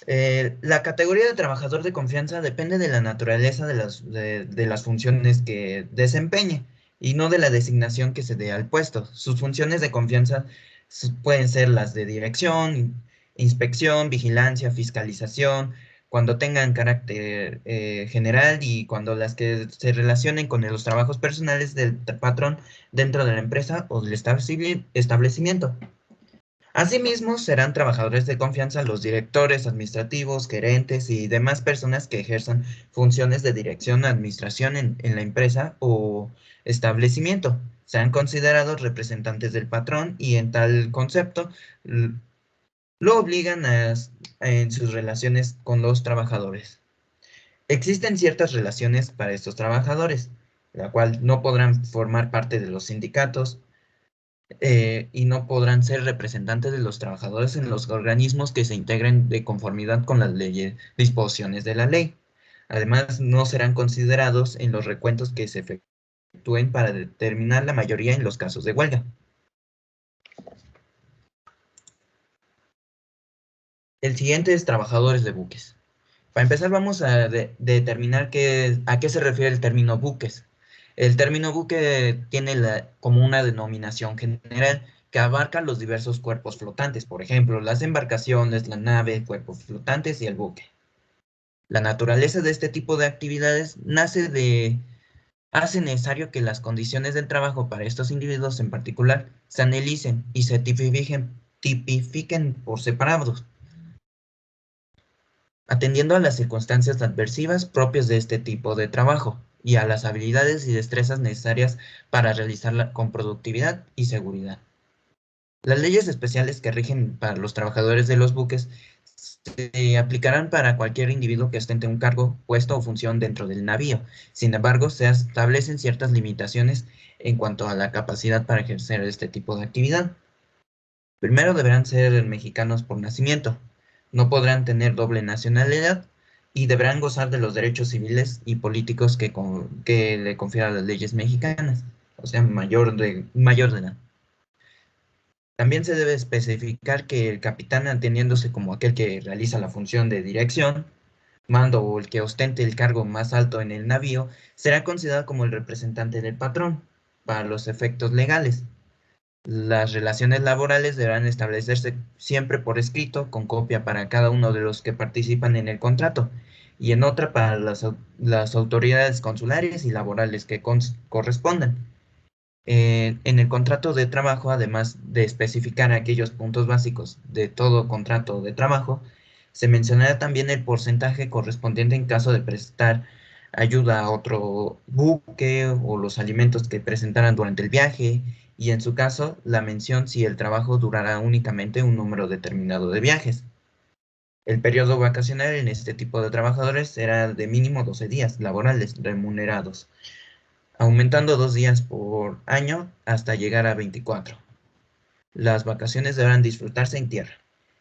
La categoría de trabajador de confianza depende de la naturaleza de las funciones que desempeñe y no de la designación que se dé al puesto. Sus funciones de confianza pueden ser las de dirección, inspección, vigilancia, fiscalización, cuando tengan carácter general y cuando las que se relacionen con los trabajos personales del patrón dentro de la empresa o del establecimiento. Asimismo, serán trabajadores de confianza los directores administrativos, gerentes y demás personas que ejerzan funciones de dirección o administración en la empresa o establecimiento. Serán considerados representantes del patrón y en tal concepto lo obligan en sus relaciones con los trabajadores. Existen ciertas relaciones para estos trabajadores, la cual no podrán formar parte de los sindicatos, y no podrán ser representantes de los trabajadores en los organismos que se integren de conformidad con las leyes, disposiciones de la ley. Además, no serán considerados en los recuentos que se efectúen para determinar la mayoría en los casos de huelga. El siguiente es trabajadores de buques. Para empezar, vamos a determinar a qué se refiere el término buques. El término buque tiene como una denominación general que abarca los diversos cuerpos flotantes, por ejemplo, las embarcaciones, la nave, cuerpos flotantes y el buque. La naturaleza de este tipo de actividades hace necesario que las condiciones del trabajo para estos individuos en particular se analicen y se tipifiquen por separados, atendiendo a las circunstancias adversivas propias de este tipo de trabajo y a las habilidades y destrezas necesarias para realizarla con productividad y seguridad. Las leyes especiales que rigen para los trabajadores de los buques se aplicarán para cualquier individuo que ostente un cargo, puesto o función dentro del navío. Sin embargo, se establecen ciertas limitaciones en cuanto a la capacidad para ejercer este tipo de actividad. Primero, deberán ser mexicanos por nacimiento. No podrán tener doble nacionalidad y deberán gozar de los derechos civiles y políticos que le confieran las leyes mexicanas, o sea, mayor de edad. También se debe especificar que el capitán, atendiéndose como aquel que realiza la función de dirección, mando o el que ostente el cargo más alto en el navío, será considerado como el representante del patrón para los efectos legales. Las relaciones laborales deberán establecerse siempre por escrito, con copia para cada uno de los que participan en el contrato, y en otra para las autoridades consulares y laborales que correspondan. En el contrato de trabajo, además de especificar aquellos puntos básicos de todo contrato de trabajo, se mencionará también el porcentaje correspondiente en caso de prestar ayuda a otro buque o los alimentos que presentaran durante el viaje, y en su caso, la mención si el trabajo durará únicamente un número determinado de viajes. El periodo vacacional en este tipo de trabajadores será de mínimo 12 días laborales remunerados, aumentando 2 días por año hasta llegar a 24. Las vacaciones deberán disfrutarse en tierra.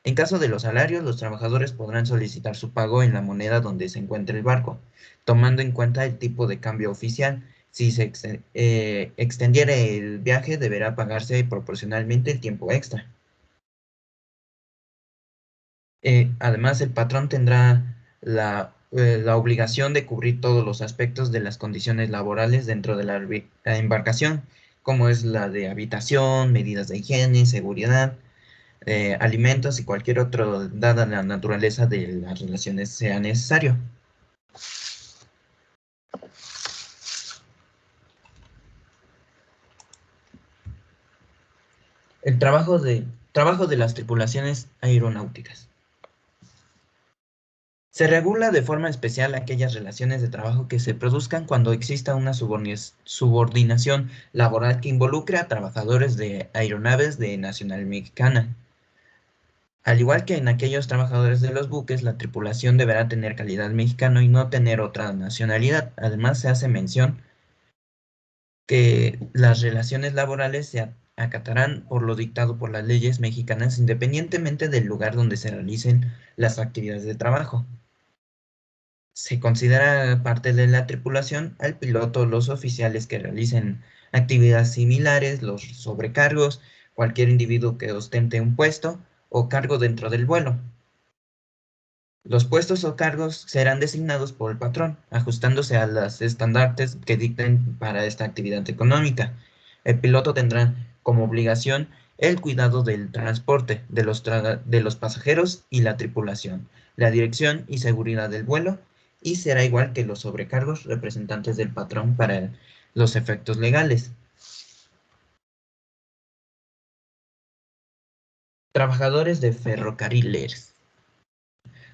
En caso de los salarios, los trabajadores podrán solicitar su pago en la moneda donde se encuentre el barco, tomando en cuenta el tipo de cambio oficial. Si se extendiera el viaje, deberá pagarse proporcionalmente el tiempo extra. Además, el patrón tendrá la obligación de cubrir todos los aspectos de las condiciones laborales dentro de la embarcación, como es la de habitación, medidas de higiene, seguridad, alimentos y cualquier otro, dada la naturaleza de las relaciones, sea necesario. El trabajo de las tripulaciones aeronáuticas. Se regula de forma especial aquellas relaciones de trabajo que se produzcan cuando exista una subordinación laboral que involucre a trabajadores de aeronaves de nacionalidad mexicana. Al igual que en aquellos trabajadores de los buques, la tripulación deberá tener calidad mexicana y no tener otra nacionalidad. Además, se hace mención que las relaciones laborales se acatarán por lo dictado por las leyes mexicanas independientemente del lugar donde se realicen las actividades de trabajo. Se considera parte de la tripulación al piloto, los oficiales que realicen actividades similares, los sobrecargos, cualquier individuo que ostente un puesto o cargo dentro del vuelo. Los puestos o cargos serán designados por el patrón, ajustándose a los estandartes que dicten para esta actividad económica. El piloto tendrá como obligación el cuidado del transporte de los pasajeros y la tripulación, la dirección y seguridad del vuelo, y será igual que los sobrecargos representantes del patrón para los efectos legales. Trabajadores de ferrocarriles.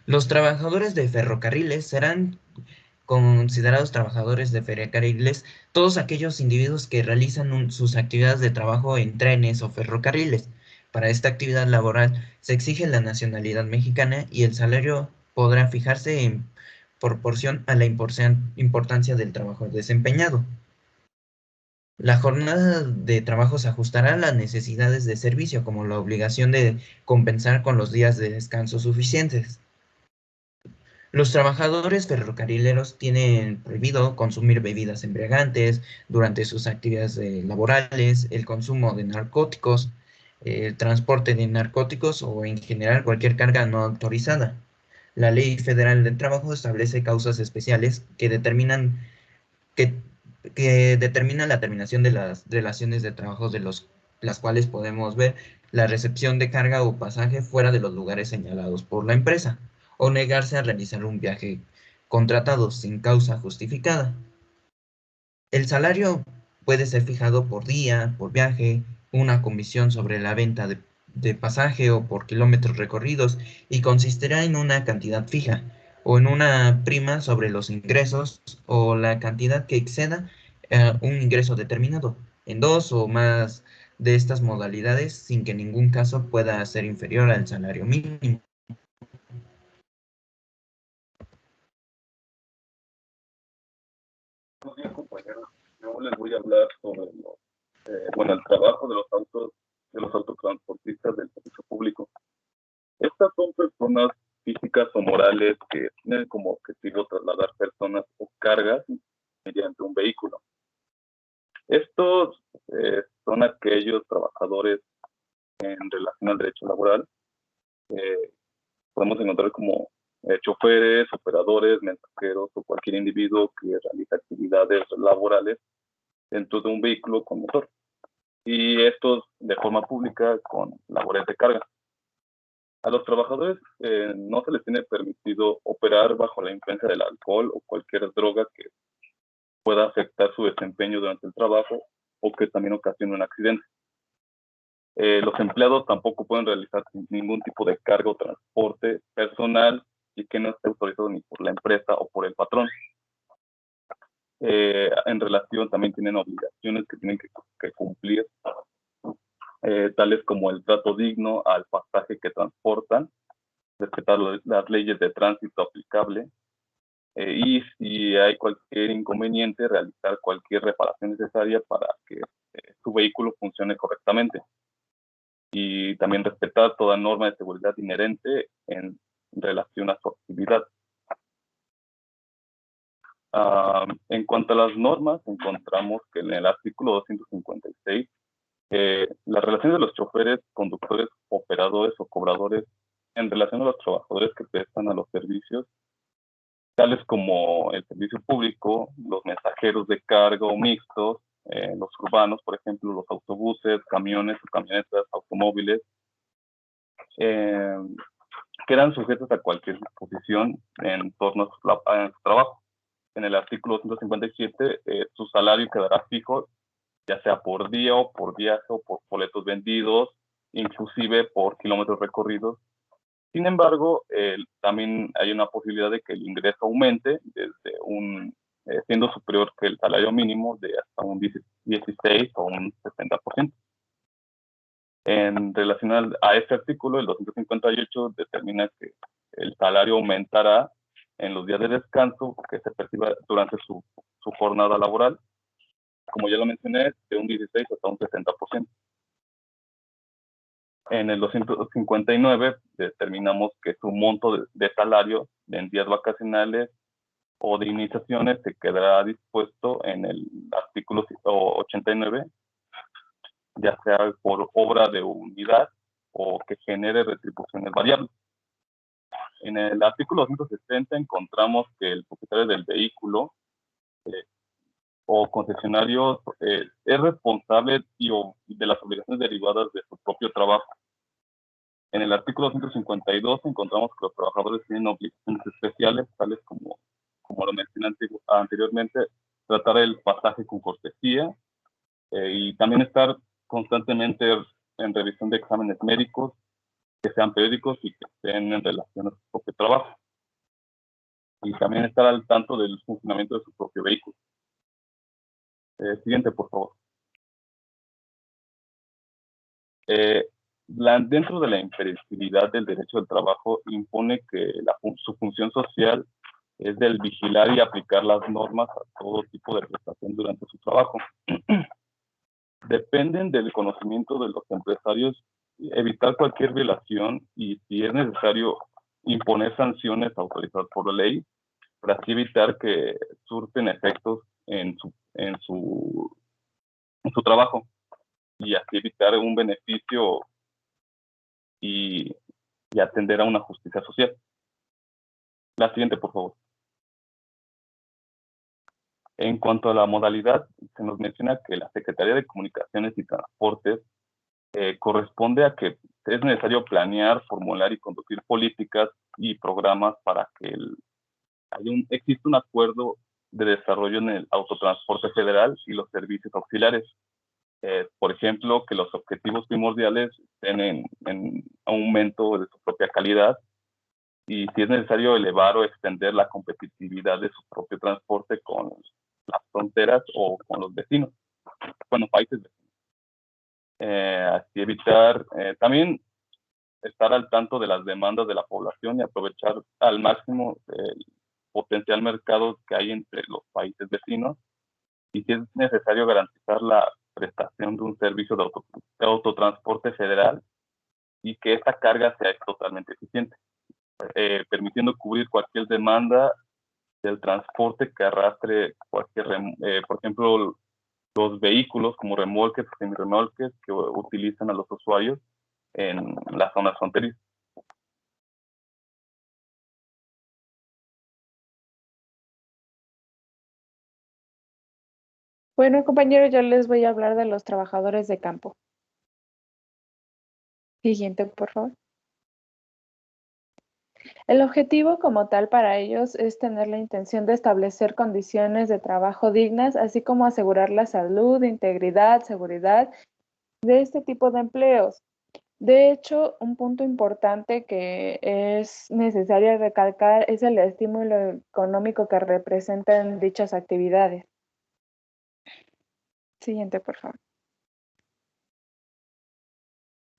Los trabajadores de ferrocarriles serán considerados trabajadores de ferrocarriles todos aquellos individuos que realizan sus actividades de trabajo en trenes o ferrocarriles. Para esta actividad laboral se exige la nacionalidad mexicana y el salario podrá fijarse en proporción a la importancia del trabajo desempeñado. La jornada de trabajo se ajustará a las necesidades de servicio, como la obligación de compensar con los días de descanso suficientes. Los trabajadores ferrocarrileros tienen prohibido consumir bebidas embriagantes durante sus actividades laborales, el consumo de narcóticos, el transporte de narcóticos o en general cualquier carga no autorizada. La Ley Federal del Trabajo establece causas especiales que determinan la terminación de las relaciones de trabajo las cuales podemos ver la recepción de carga o pasaje fuera de los lugares señalados por la empresa, o negarse a realizar un viaje contratado sin causa justificada. El salario puede ser fijado por día, por viaje, una comisión sobre la venta de pasaje o por kilómetros recorridos, y consistirá en una cantidad fija o en una prima sobre los ingresos o la cantidad que exceda un ingreso determinado, en dos o más de estas modalidades, sin que en ningún caso pueda ser inferior al salario mínimo. Buenos días, compañeros. Yo les voy a hablar sobre el trabajo de los autotransportistas del servicio público. Estas son personas físicas o morales que tienen como objetivo trasladar personas o cargas mediante un vehículo. Estos son aquellos trabajadores en relación al derecho laboral. Podemos encontrar como choferes, operadores, mensajeros o cualquier individuo que realiza actividades laborales dentro de un vehículo con motor. Y estos de forma pública con labores de carga. A los trabajadores no se les tiene permitido operar bajo la influencia del alcohol o cualquier droga que pueda afectar su desempeño durante el trabajo o que también ocasione un accidente. Los empleados tampoco pueden realizar ningún tipo de carga o transporte personal y que no esté autorizado ni por la empresa o por el patrón. En relación también tienen obligaciones que tienen que cumplir, tales como el trato digno al pasaje que transportan, respetar las leyes de tránsito aplicable, y si hay cualquier inconveniente, realizar cualquier reparación necesaria para que su vehículo funcione correctamente. Y también respetar toda norma de seguridad inherente en relación a su actividad. En cuanto a las normas, encontramos que en el artículo 256, las relaciones de los choferes, conductores, operadores o cobradores en relación a los trabajadores que prestan a los servicios, tales como el servicio público, los mensajeros de carga o mixtos, los urbanos, por ejemplo, los autobuses, camiones o camionetas, automóviles, quedan sujetos a cualquier disposición en torno a su trabajo. En el artículo 157, su salario quedará fijo, ya sea por día o por viaje o por boletos vendidos, inclusive por kilómetros recorridos. Sin embargo, también hay una posibilidad de que el ingreso aumente desde siendo superior que el salario mínimo de hasta un 16 o un 60%. En relación a este artículo, el 258 determina que el salario aumentará en los días de descanso que se perciba durante su jornada laboral, como ya lo mencioné, de un 16 hasta un 60%. En el 259 determinamos que su monto de salario en días vacacionales o de iniciaciones se quedará dispuesto en el artículo 89, ya sea por obra de unidad o que genere retribuciones variables. En el artículo 260 encontramos que el propietario del vehículo o concesionario es responsable de las obligaciones derivadas de su propio trabajo. En el artículo 152 encontramos que los trabajadores tienen obligaciones especiales, tales como lo mencioné anteriormente, tratar el pasaje con cortesía y también estar constantemente en revisión de exámenes médicos que sean periódicos y que estén en relación a su propio trabajo. Y también estar al tanto del funcionamiento de su propio vehículo. Siguiente, por favor. Dentro de la imperecibilidad del derecho del trabajo impone que su función social es del vigilar y aplicar las normas a todo tipo de prestación durante su trabajo. Dependen del conocimiento de los empresarios evitar cualquier violación y, si es necesario, imponer sanciones autorizadas por la ley para así evitar que surten efectos en su trabajo y así evitar un beneficio y atender a una justicia social. La siguiente, por favor. En cuanto a la modalidad, se nos menciona que la Secretaría de Comunicaciones y Transportes corresponde a que es necesario planear, formular y conducir políticas y programas para que exista un acuerdo de desarrollo en el autotransporte federal y los servicios auxiliares. Por ejemplo, que los objetivos primordiales estén en aumento de su propia calidad y, si es necesario, elevar o extender la competitividad de su propio transporte con las fronteras o con los vecinos, países vecinos. Así evitar también estar al tanto de las demandas de la población y aprovechar al máximo el potencial mercado que hay entre los países vecinos, y, si es necesario, garantizar la prestación de un servicio de autotransporte federal y que esta carga sea totalmente eficiente, permitiendo cubrir cualquier demanda del transporte que arrastre por ejemplo, los vehículos como remolques o semirremolques que utilizan a los usuarios en las zonas fronterizas. Bueno, compañeros, yo les voy a hablar de los trabajadores de campo. Siguiente, por favor. El objetivo como tal para ellos es tener la intención de establecer condiciones de trabajo dignas, así como asegurar la salud, integridad, seguridad de este tipo de empleos. De hecho, un punto importante que es necesario recalcar es el estímulo económico que representan dichas actividades. Siguiente, por favor.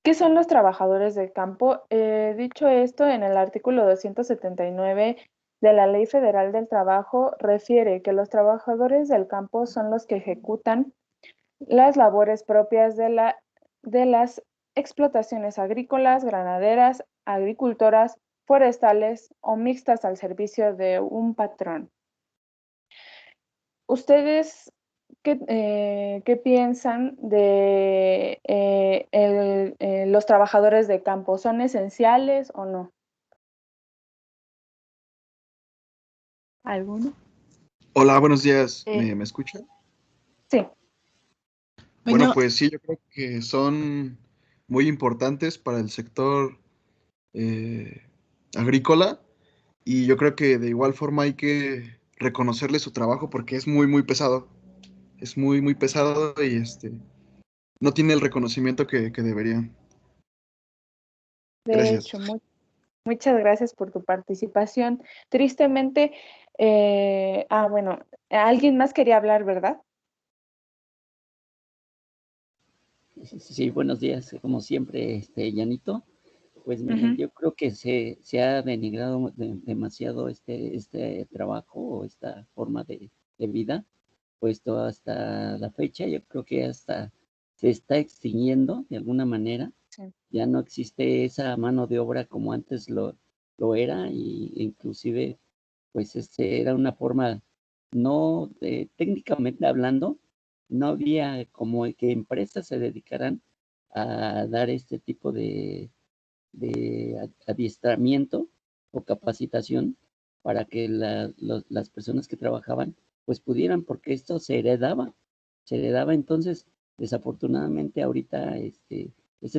¿Qué son los trabajadores del campo? Dicho esto, en el artículo 279 de la Ley Federal del Trabajo refiere que los trabajadores del campo son los que ejecutan las labores propias de las explotaciones agrícolas, ganaderas, agricultoras, forestales o mixtas al servicio de un patrón. ¿Ustedes qué piensan de los trabajadores de campo? ¿Son esenciales o no? ¿Alguno? Hola, buenos días. ¿Me escuchan? Sí. Bueno, pues sí, yo creo que son muy importantes para el sector agrícola y yo creo que de igual forma hay que reconocerle su trabajo porque es muy, muy pesado. Es muy, muy pesado y no tiene el reconocimiento que debería. De Gracias. hecho, muchas gracias por tu participación. Tristemente, bueno, alguien más quería hablar, ¿verdad? Sí, buenos días, como siempre, Yanito. Pues miren, yo creo que se ha denigrado demasiado este trabajo o esta forma de vida, puesto hasta la fecha, yo creo que hasta se está extinguiendo de alguna manera. Sí. Ya no existe esa mano de obra como antes lo era, y inclusive pues era una forma, no técnicamente hablando, no había como que empresas se dedicaran a dar este tipo de adiestramiento o capacitación para que las personas que trabajaban pues pudieran, porque esto se heredaba, entonces desafortunadamente ahorita este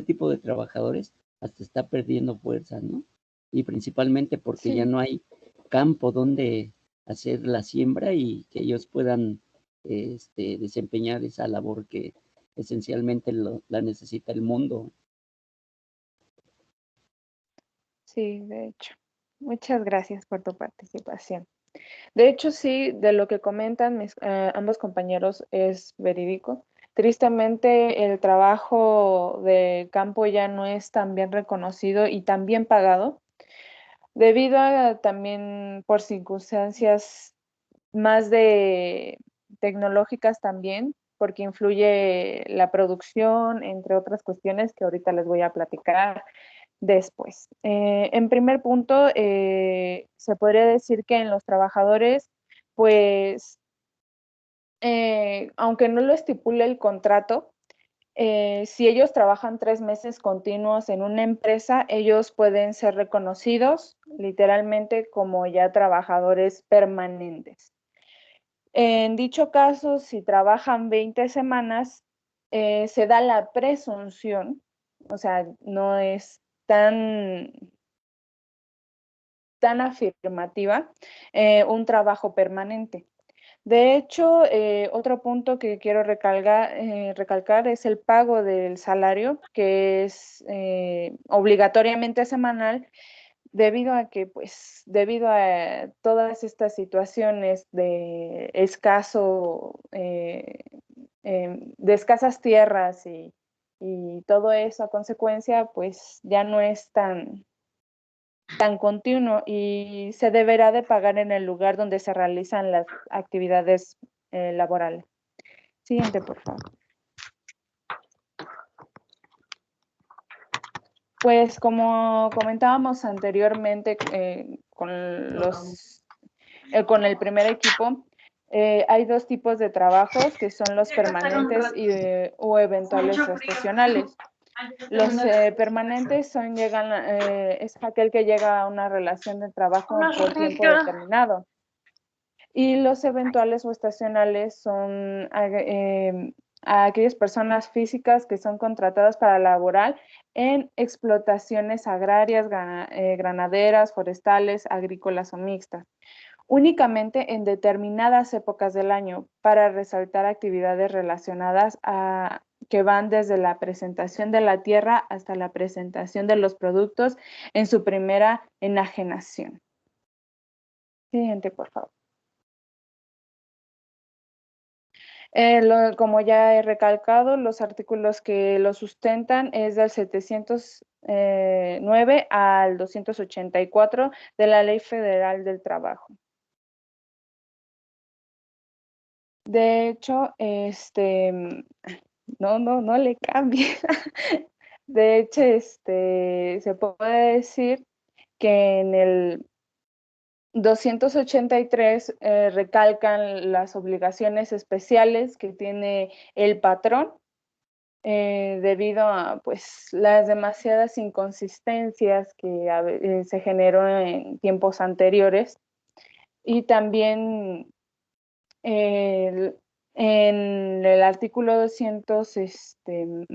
tipo de trabajadores hasta está perdiendo fuerza, ¿no? Y principalmente porque ya Sí. no hay campo donde hacer la siembra y que ellos puedan desempeñar esa labor que esencialmente la necesita el mundo. Sí, de hecho. Muchas gracias por tu participación. De hecho, sí, de lo que comentan ambos compañeros es verídico. Tristemente, el trabajo de campo ya no es tan bien reconocido y tan bien pagado, debido a también por circunstancias más de tecnológicas también, porque influye la producción, entre otras cuestiones que ahorita les voy a platicar después. En primer punto, se podría decir que en los trabajadores, pues, aunque no lo estipule el contrato, si ellos trabajan 3 meses continuos en una empresa, ellos pueden ser reconocidos literalmente como ya trabajadores permanentes. En dicho caso, si trabajan 20 semanas, se da la presunción, o sea, no es tan afirmativa, un trabajo permanente. De hecho, otro punto que quiero recalcar es el pago del salario, que es obligatoriamente semanal, debido a que, pues, debido a todas estas situaciones de de escasas tierras y todo eso a consecuencia, pues ya no es tan continuo y se deberá de pagar en el lugar donde se realizan las actividades laborales. Siguiente, por favor. Pues como comentábamos anteriormente con el primer equipo, hay dos tipos de trabajos que son los permanentes o eventuales o estacionales. Los permanentes es aquel que llega a una relación de trabajo por tiempo determinado. Y los eventuales o estacionales son a aquellas personas físicas que son contratadas para laborar en explotaciones agrarias, ganaderas, forestales, agrícolas o mixtas, únicamente en determinadas épocas del año para resaltar actividades relacionadas a que van desde la presentación de la tierra hasta la presentación de los productos en su primera enajenación. Siguiente, por favor. Como ya he recalcado, los artículos que lo sustentan es del 709 al 284 de la Ley Federal del Trabajo. De hecho, no le cambie. De hecho, se puede decir que en el 283 recalcan las obligaciones especiales que tiene el patrón debido a pues, las demasiadas inconsistencias que se generó en tiempos anteriores y también en el artículo 200, en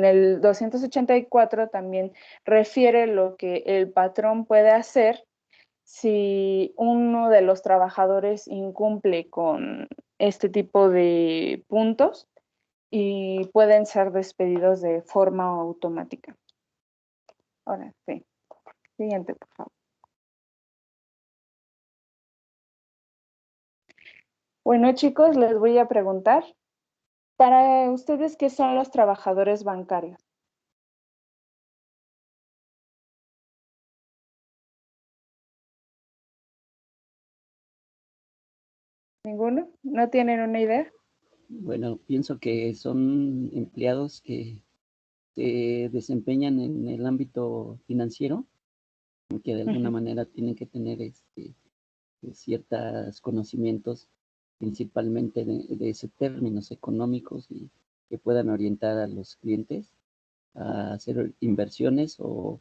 el 284 también refiere lo que el patrón puede hacer si uno de los trabajadores incumple con este tipo de puntos y pueden ser despedidos de forma automática. Ahora sí. Siguiente, por favor. Bueno, chicos, les voy a preguntar, para ustedes, ¿qué son los trabajadores bancarios? ¿Ninguno? ¿No tienen una idea? Bueno, pienso que son empleados que se desempeñan en el ámbito financiero, que de alguna manera tienen que tener ciertos conocimientos, principalmente de términos económicos y que puedan orientar a los clientes a hacer inversiones o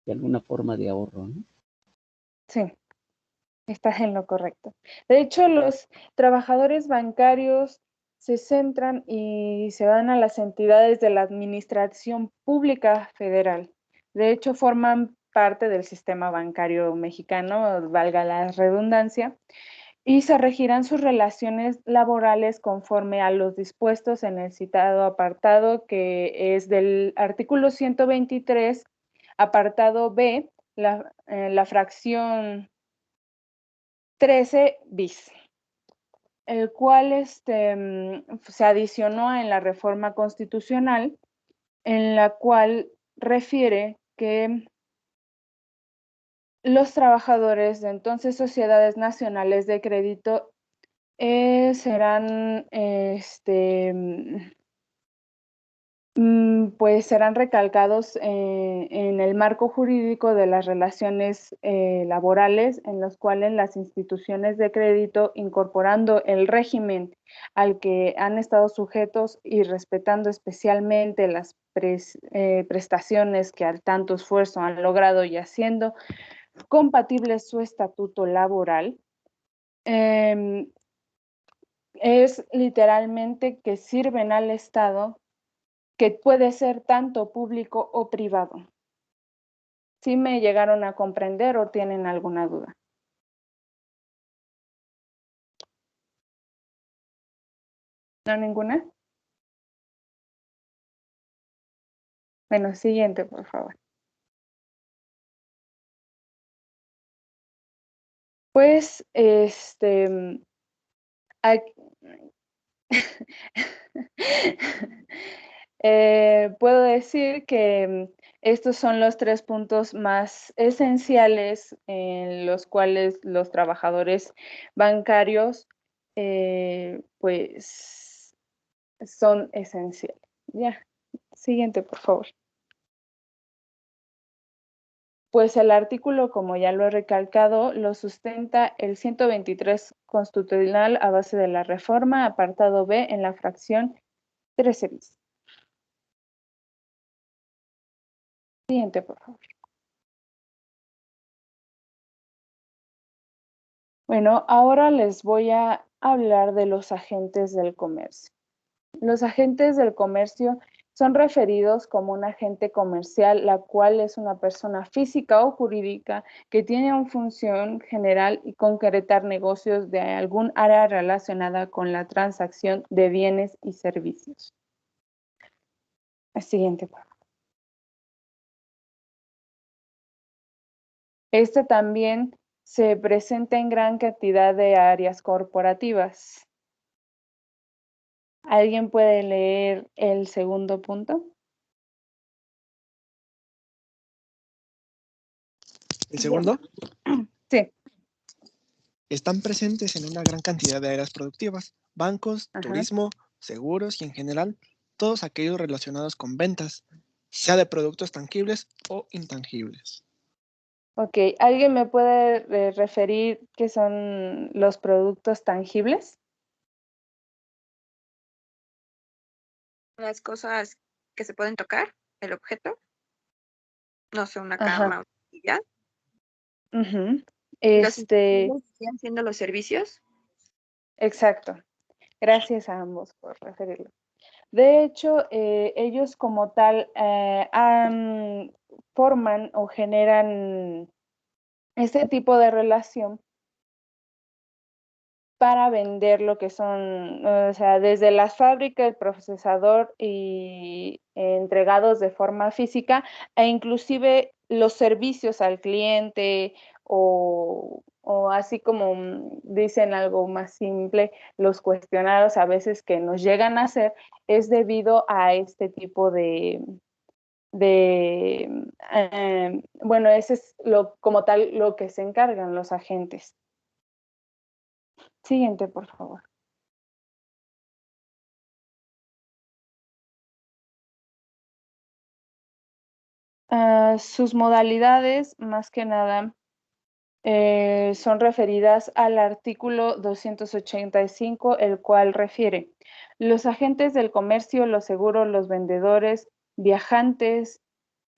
de alguna forma de ahorro, ¿no? Sí, estás en lo correcto. De hecho, los trabajadores bancarios se centran y se van a las entidades de la Administración Pública Federal. De hecho, forman parte del sistema bancario mexicano, valga la redundancia, y se regirán sus relaciones laborales conforme a los dispuestos en el citado apartado, que es del artículo 123, apartado B, la fracción 13 bis, el cual se adicionó en la reforma constitucional, en la cual refiere que los trabajadores de entonces sociedades nacionales de crédito serán pues serán recalcados en el marco jurídico de las relaciones laborales, en los cuales las instituciones de crédito, incorporando el régimen al que han estado sujetos y respetando especialmente las prestaciones que al tanto esfuerzo han logrado y haciendo compatible su estatuto laboral, es literalmente que sirven al Estado, que puede ser tanto público o privado. ¿Sí me llegaron a comprender o tienen alguna duda? ¿No ninguna? Bueno, siguiente, por favor. Pues, puedo decir que estos son los 3 puntos más esenciales en los cuales los trabajadores bancarios, pues, son esenciales. Ya, siguiente, por favor. Pues el artículo, como ya lo he recalcado, lo sustenta el 123 constitucional a base de la reforma, apartado B, en la fracción 13 bis. Siguiente, por favor. Bueno, ahora les voy a hablar de los agentes del comercio. Los agentes del comercio son referidos como un agente comercial, la cual es una persona física o jurídica que tiene una función general y concretar negocios de algún área relacionada con la transacción de bienes y servicios. El siguiente, por favor. Este también se presenta en gran cantidad de áreas corporativas. ¿Alguien puede leer el segundo punto? ¿El segundo? Sí. Están presentes en una gran cantidad de áreas productivas, bancos, Ajá. turismo, seguros y en general todos aquellos relacionados con ventas, sea de productos tangibles o intangibles. Ok, ¿alguien me puede referir qué son los productos tangibles? Las cosas que se pueden tocar, el objeto, no sé, una Ajá. cama, y ya. Ujú. Los intangibles siguen siendo los servicios. Exacto. Gracias a ambos por referirlo. De hecho, ellos como tal forman o generan este tipo de relación para vender lo que son, o sea, desde las fábricas, el procesador y entregados de forma física, e inclusive los servicios al cliente o así como dicen algo más simple, los cuestionarios a veces que nos llegan a hacer es debido a este tipo bueno, ese es como tal lo que se encargan los agentes. Siguiente, por favor. Sus modalidades, más que nada, son referidas al artículo 285, el cual refiere los agentes del comercio, los seguros, los vendedores, viajantes,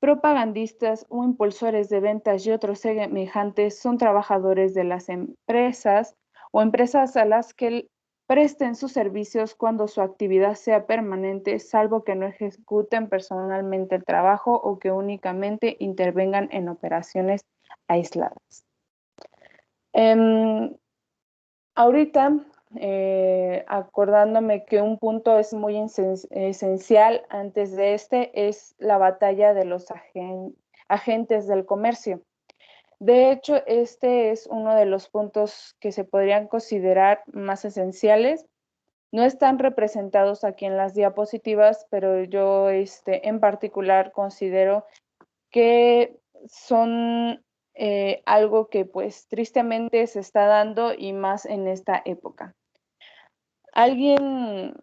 propagandistas o impulsores de ventas y otros semejantes son trabajadores de las empresas o empresas a las que presten sus servicios cuando su actividad sea permanente, salvo que no ejecuten personalmente el trabajo o que únicamente intervengan en operaciones aisladas. Ahorita, acordándome que un punto es muy esencial antes de este, es la batalla de los agentes del comercio. De hecho, este es uno de los puntos que se podrían considerar más esenciales. No están representados aquí en las diapositivas, pero yo en particular considero que son algo que pues tristemente se está dando y más en esta época. ¿Alguien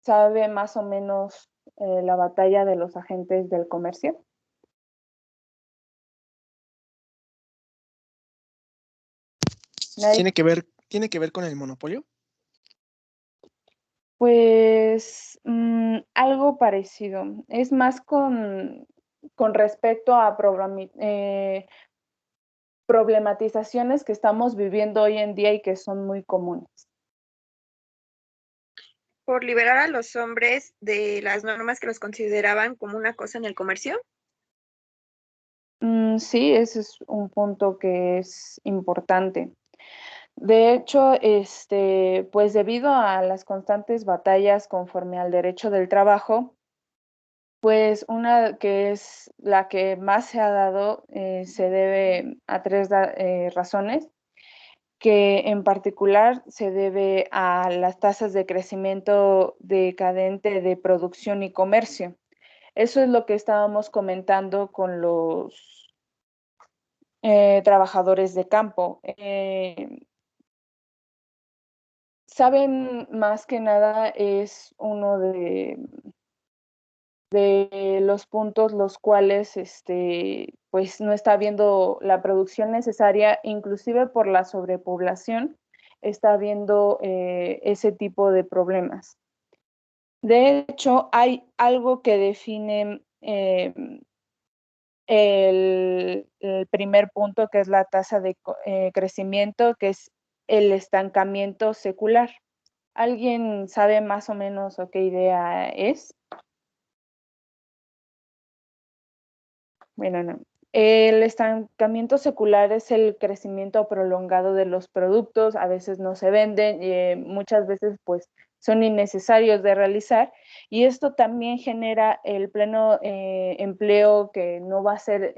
sabe más o menos la batalla de los agentes del comercio? ¿Tiene que ver con el monopolio? Pues algo parecido. Es más con respecto a problematizaciones que estamos viviendo hoy en día y que son muy comunes. Por liberar a los hombres de las normas que los consideraban como una cosa en el comercio. Sí, ese es un punto que es importante. De hecho, pues debido a las constantes batallas conforme al derecho del trabajo, pues una que es la que más se ha dado se debe a tres razones, que en particular se debe a las tasas de crecimiento decadente de producción y comercio. Eso es lo que estábamos comentando con los trabajadores de campo. Saben, más que nada es uno de los puntos los cuales pues no está habiendo la producción necesaria, inclusive por la sobrepoblación, está habiendo ese tipo de problemas. De hecho, hay algo que define el primer punto, que es la tasa de crecimiento, que es el estancamiento secular. ¿Alguien sabe más o menos o qué idea es? Bueno, no. El estancamiento secular es el crecimiento prolongado de los productos, a veces no se venden, muchas veces pues son innecesarios de realizar, y esto también genera el pleno empleo, que no va a ser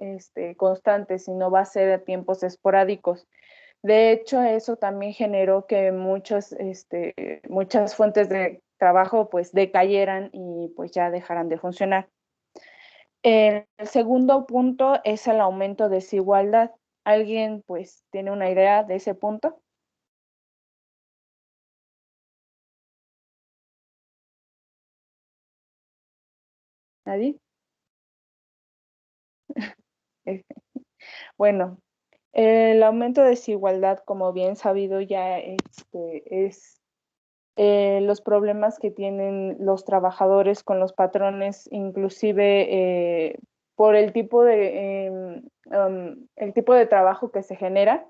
constante, sino va a ser a tiempos esporádicos. De hecho, eso también generó que muchas fuentes de trabajo pues decayeran y pues ya dejaran de funcionar. El segundo punto es el aumento de desigualdad. ¿Alguien pues tiene una idea de ese punto? ¿Nadie? Bueno, el aumento de desigualdad, como bien sabido ya, es los problemas que tienen los trabajadores con los patrones, inclusive por el tipo de trabajo que se genera,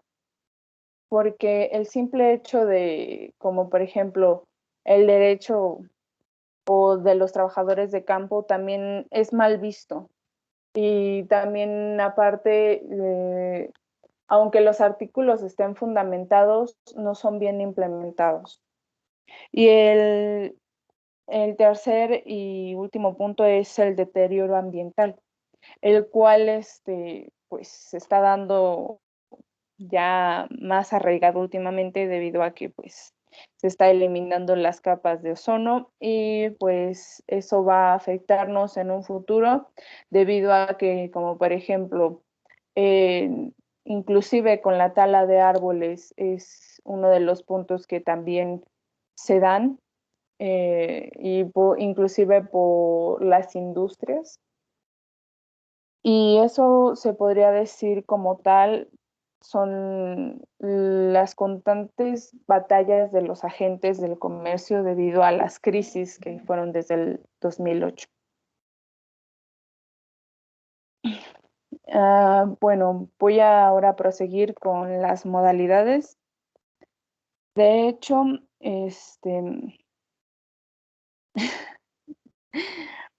porque el simple hecho de, como por ejemplo, el derecho o de los trabajadores de campo también es mal visto. Y también aparte, aunque los artículos estén fundamentados, no son bien implementados. Y el tercer y último punto es el deterioro ambiental, el cual pues se está dando ya más arraigado últimamente, debido a que pues se está eliminando las capas de ozono, y pues eso va a afectarnos en un futuro, debido a que, como por ejemplo, inclusive con la tala de árboles es uno de los puntos que también se dan, inclusive por las industrias. Y eso se podría decir como tal, son las constantes batallas de los agentes del comercio debido a las crisis que fueron desde el 2008. Bueno, voy a ahora proseguir con las modalidades. De hecho,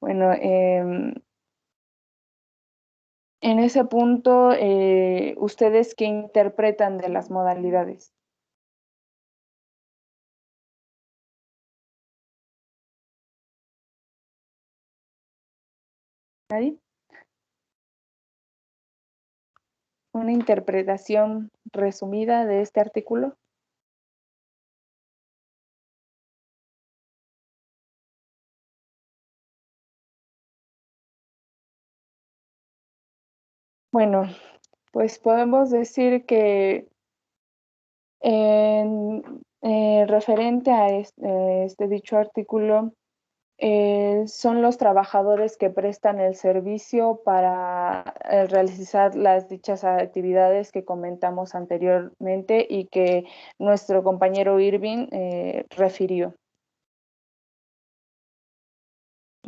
bueno, en ese punto, ¿ustedes qué interpretan de las modalidades? ¿Nadie? ¿Una interpretación resumida de este artículo? Bueno, pues podemos decir que referente a este dicho artículo, son los trabajadores que prestan el servicio para realizar las dichas actividades que comentamos anteriormente y que nuestro compañero Irving refirió.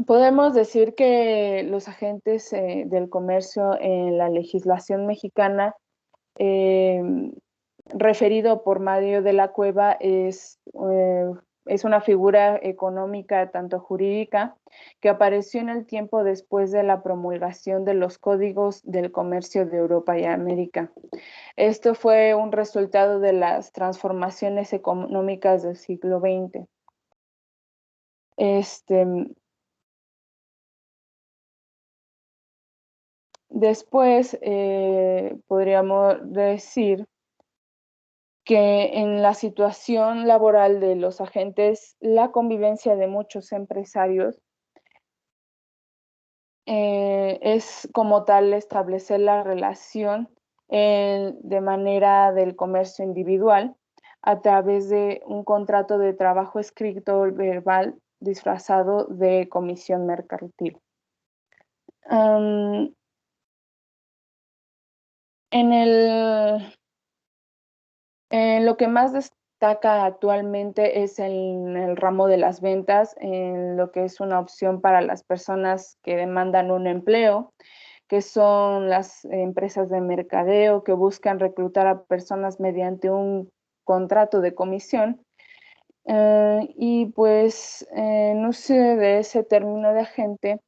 Podemos decir que los agentes del comercio en la legislación mexicana, referido por Mario de la Cueva, es una figura económica, tanto jurídica, que apareció en el tiempo después de la promulgación de los códigos del comercio de Europa y América. Esto fue un resultado de las transformaciones económicas del siglo XX. Después, podríamos decir que en la situación laboral de los agentes, la convivencia de muchos empresarios es como tal establecer la relación de manera del comercio individual a través de un contrato de trabajo escrito verbal disfrazado de comisión mercantil. Lo que más destaca actualmente es en el ramo de las ventas, en lo que es una opción para las personas que demandan un empleo, que son las empresas de mercadeo que buscan reclutar a personas mediante un contrato de comisión. Y pues en uso de ese término de agente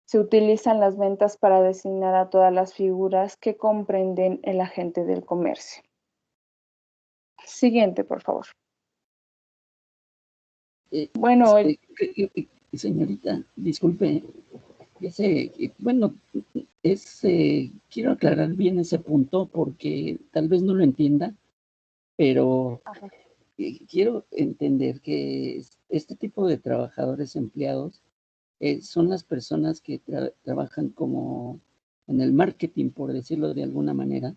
se utilizan las ventas para designar a todas las figuras que comprenden el agente del comercio. Siguiente, por favor. Bueno, señorita, disculpe, bueno, quiero aclarar bien ese punto porque tal vez no lo entienda, pero quiero entender que este tipo de trabajadores empleados son las personas que trabajan como en el marketing, por decirlo de alguna manera,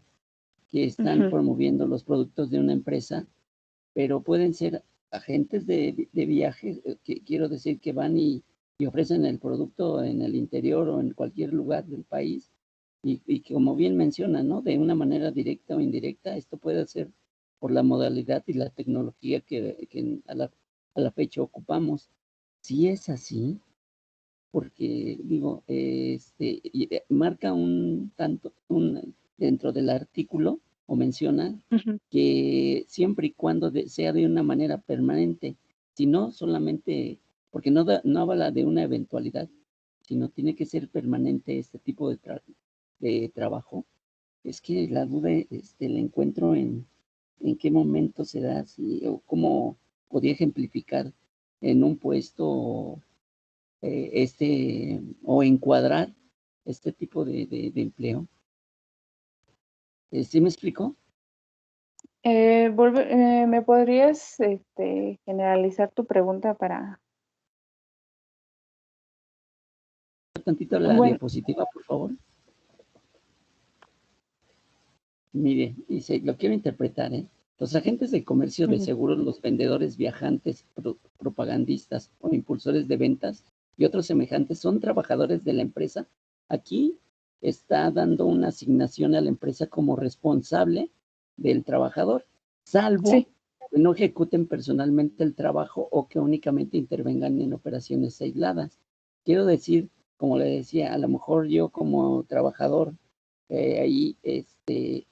que están promoviendo los productos de una empresa, pero pueden ser agentes de viaje, que quiero decir que van y ofrecen el producto en el interior o en cualquier lugar del país, y como bien menciona, ¿no? De una manera directa o indirecta, esto puede ser por la modalidad y la tecnología que a la fecha ocupamos. Si es así, porque digo, marca un tanto, dentro del artículo, o menciona que siempre y cuando sea de una manera permanente, si no solamente, porque no habla de una eventualidad, sino tiene que ser permanente este tipo de trabajo. Es que la duda la encuentro en qué momento se da, o cómo podría ejemplificar en un puesto o encuadrar este tipo de empleo. ¿Sí me explico? ¿Me podrías generalizar tu pregunta para...? Tantito la diapositiva, por favor. Mire, dice, lo quiero interpretar, ¿eh? Los agentes de comercio de seguros, los vendedores, viajantes, propagandistas o impulsores de ventas y otros semejantes son trabajadores de la empresa. Aquí está dando una asignación a la empresa como responsable del trabajador, salvo que no ejecuten personalmente el trabajo o que únicamente intervengan en operaciones aisladas. Quiero decir, como le decía, a lo mejor yo como trabajador ahí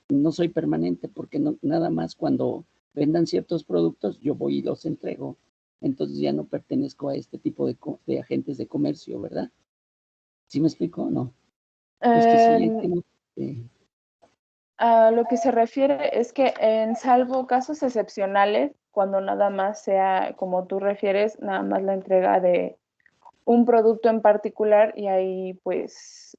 no soy permanente porque nada más cuando vendan ciertos productos yo voy y los entrego. Entonces ya no pertenezco a este tipo de agentes de comercio, ¿verdad? ¿Sí me explico o no? Pues que sí, a lo que se refiere es que en salvo casos excepcionales, cuando nada más sea, como tú refieres, nada más la entrega de un producto en particular y ahí pues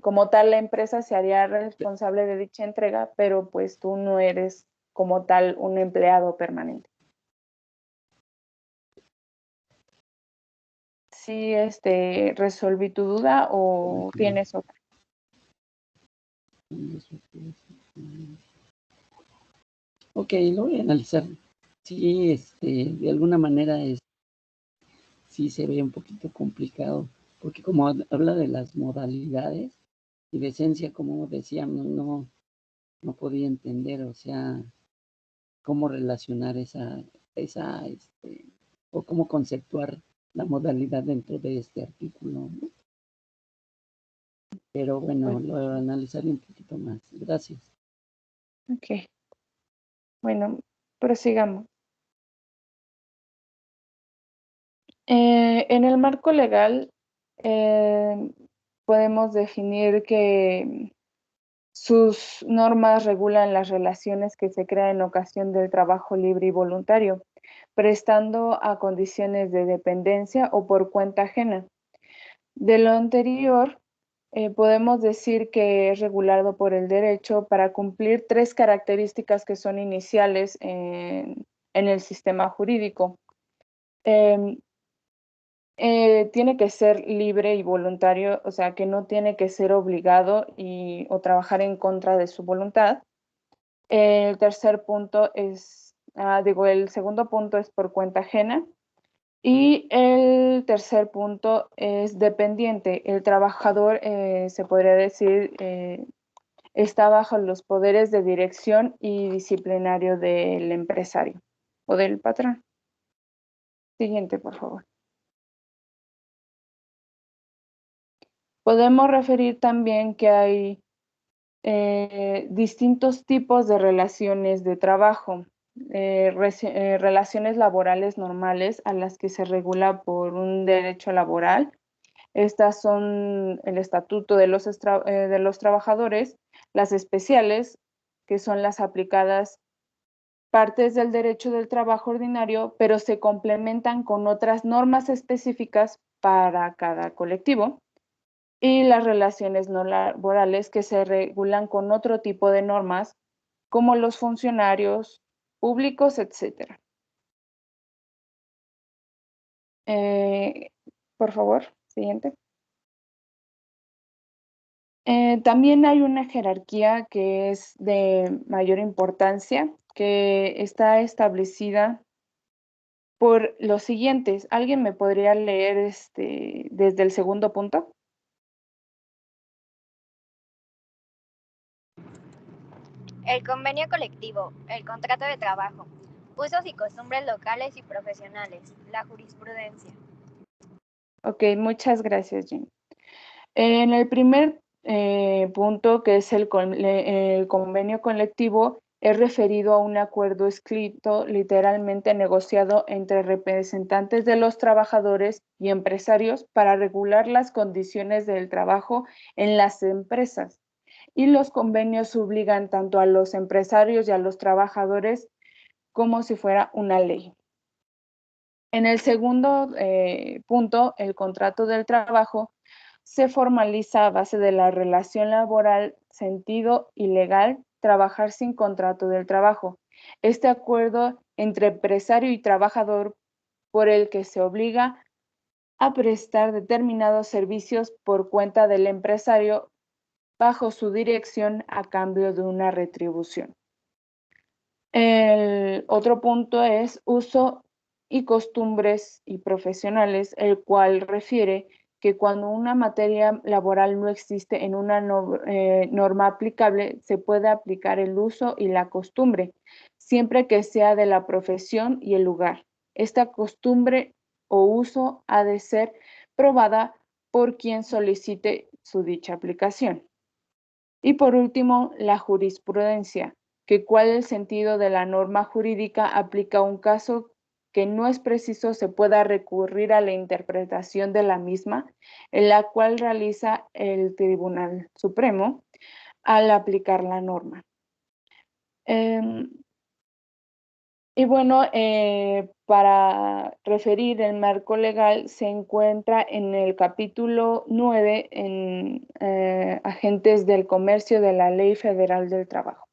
como tal la empresa se haría responsable de dicha entrega, pero pues tú no eres como tal un empleado permanente. ¿Sí resolví tu duda o tienes otra? Ok, lo voy a analizar. Sí, de alguna manera sí se ve un poquito complicado, porque como habla de las modalidades y de esencia, como decíamos, no podía entender, o sea, cómo relacionar o cómo conceptuar la modalidad dentro de este artículo, ¿no? Pero bueno, lo analizaré un poquito más. Gracias. Ok. Bueno, prosigamos. En el marco legal podemos definir que sus normas regulan las relaciones que se crean en ocasión del trabajo libre y voluntario, prestando a condiciones de dependencia o por cuenta ajena. De lo anterior, podemos decir que es regulado por el derecho para cumplir 3 características que son iniciales en el sistema jurídico. Tiene que ser libre y voluntario, o sea, que no tiene que ser obligado o trabajar en contra de su voluntad. El tercer punto es, el segundo punto es por cuenta ajena. Y el tercer punto es dependiente. El trabajador, se podría decir, está bajo los poderes de dirección y disciplinario del empresario o del patrón. Siguiente, por favor. Podemos referir también que hay distintos tipos de relaciones de trabajo, relaciones laborales normales a las que se regula por un derecho laboral. Estas son el Estatuto de los Trabajadores, las especiales, que son las aplicadas partes del derecho del trabajo ordinario, pero se complementan con otras normas específicas para cada colectivo, y las relaciones no laborales, que se regulan con otro tipo de normas, como los funcionarios públicos, etc. Por favor, siguiente. También hay una jerarquía que es de mayor importancia, que está establecida por los siguientes. ¿Alguien me podría leer desde el segundo punto? El convenio colectivo, el contrato de trabajo, usos y costumbres locales y profesionales, la jurisprudencia. Ok, muchas gracias, Jim. En el primer punto, que es el convenio colectivo, es referido a un acuerdo escrito, literalmente negociado entre representantes de los trabajadores y empresarios para regular las condiciones del trabajo en las empresas. Y los convenios obligan tanto a los empresarios y a los trabajadores como si fuera una ley. En el segundo punto, el contrato del trabajo se formaliza a base de la relación laboral, sentido y legal, trabajar sin contrato del trabajo. Este acuerdo entre empresario y trabajador por el que se obliga a prestar determinados servicios por cuenta del empresario bajo su dirección a cambio de una retribución. El otro punto es uso y costumbres y profesionales, el cual refiere que cuando una materia laboral no existe en una norma aplicable, se puede aplicar el uso y la costumbre, siempre que sea de la profesión y el lugar. Esta costumbre o uso ha de ser probada por quien solicite su dicha aplicación. Y por último, la jurisprudencia, que cuál el sentido de la norma jurídica aplica a un caso que no es preciso se pueda recurrir a la interpretación de la misma, en la cual realiza el Tribunal Supremo al aplicar la norma. Y bueno, para referir el marco legal se encuentra en el capítulo 9 en agentes del comercio de la Ley Federal del Trabajo.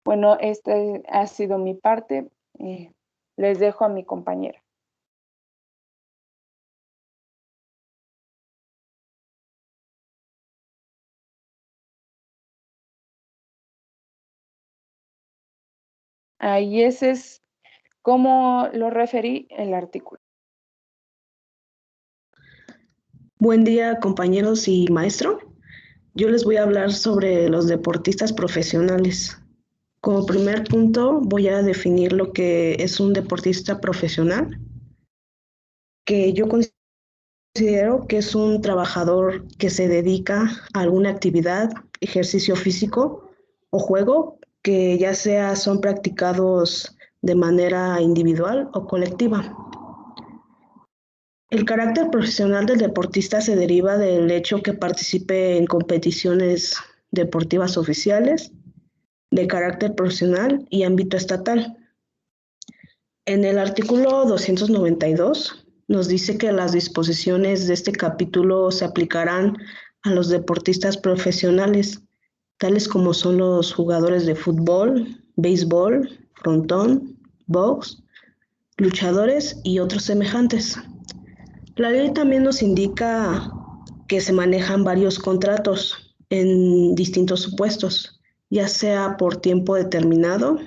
Bueno, esta ha sido mi parte. Les dejo a mi compañera. Y ese es como lo referí el artículo. Buen día, compañeros y maestro. Yo les voy a hablar sobre los deportistas profesionales. Como primer punto, voy a definir lo que es un deportista profesional, que yo considero que es un trabajador que se dedica a alguna actividad, ejercicio físico o juego que ya sea son practicados de manera individual o colectiva. El carácter profesional del deportista se deriva del hecho que participe en competiciones deportivas oficiales de carácter profesional y ámbito estatal. En el artículo 292 nos dice que las disposiciones de este capítulo se aplicarán a los deportistas profesionales, tales como son los jugadores de fútbol, béisbol, frontón, box, luchadores y otros semejantes. La ley también nos indica que se manejan varios contratos en distintos supuestos, ya sea por tiempo determinado,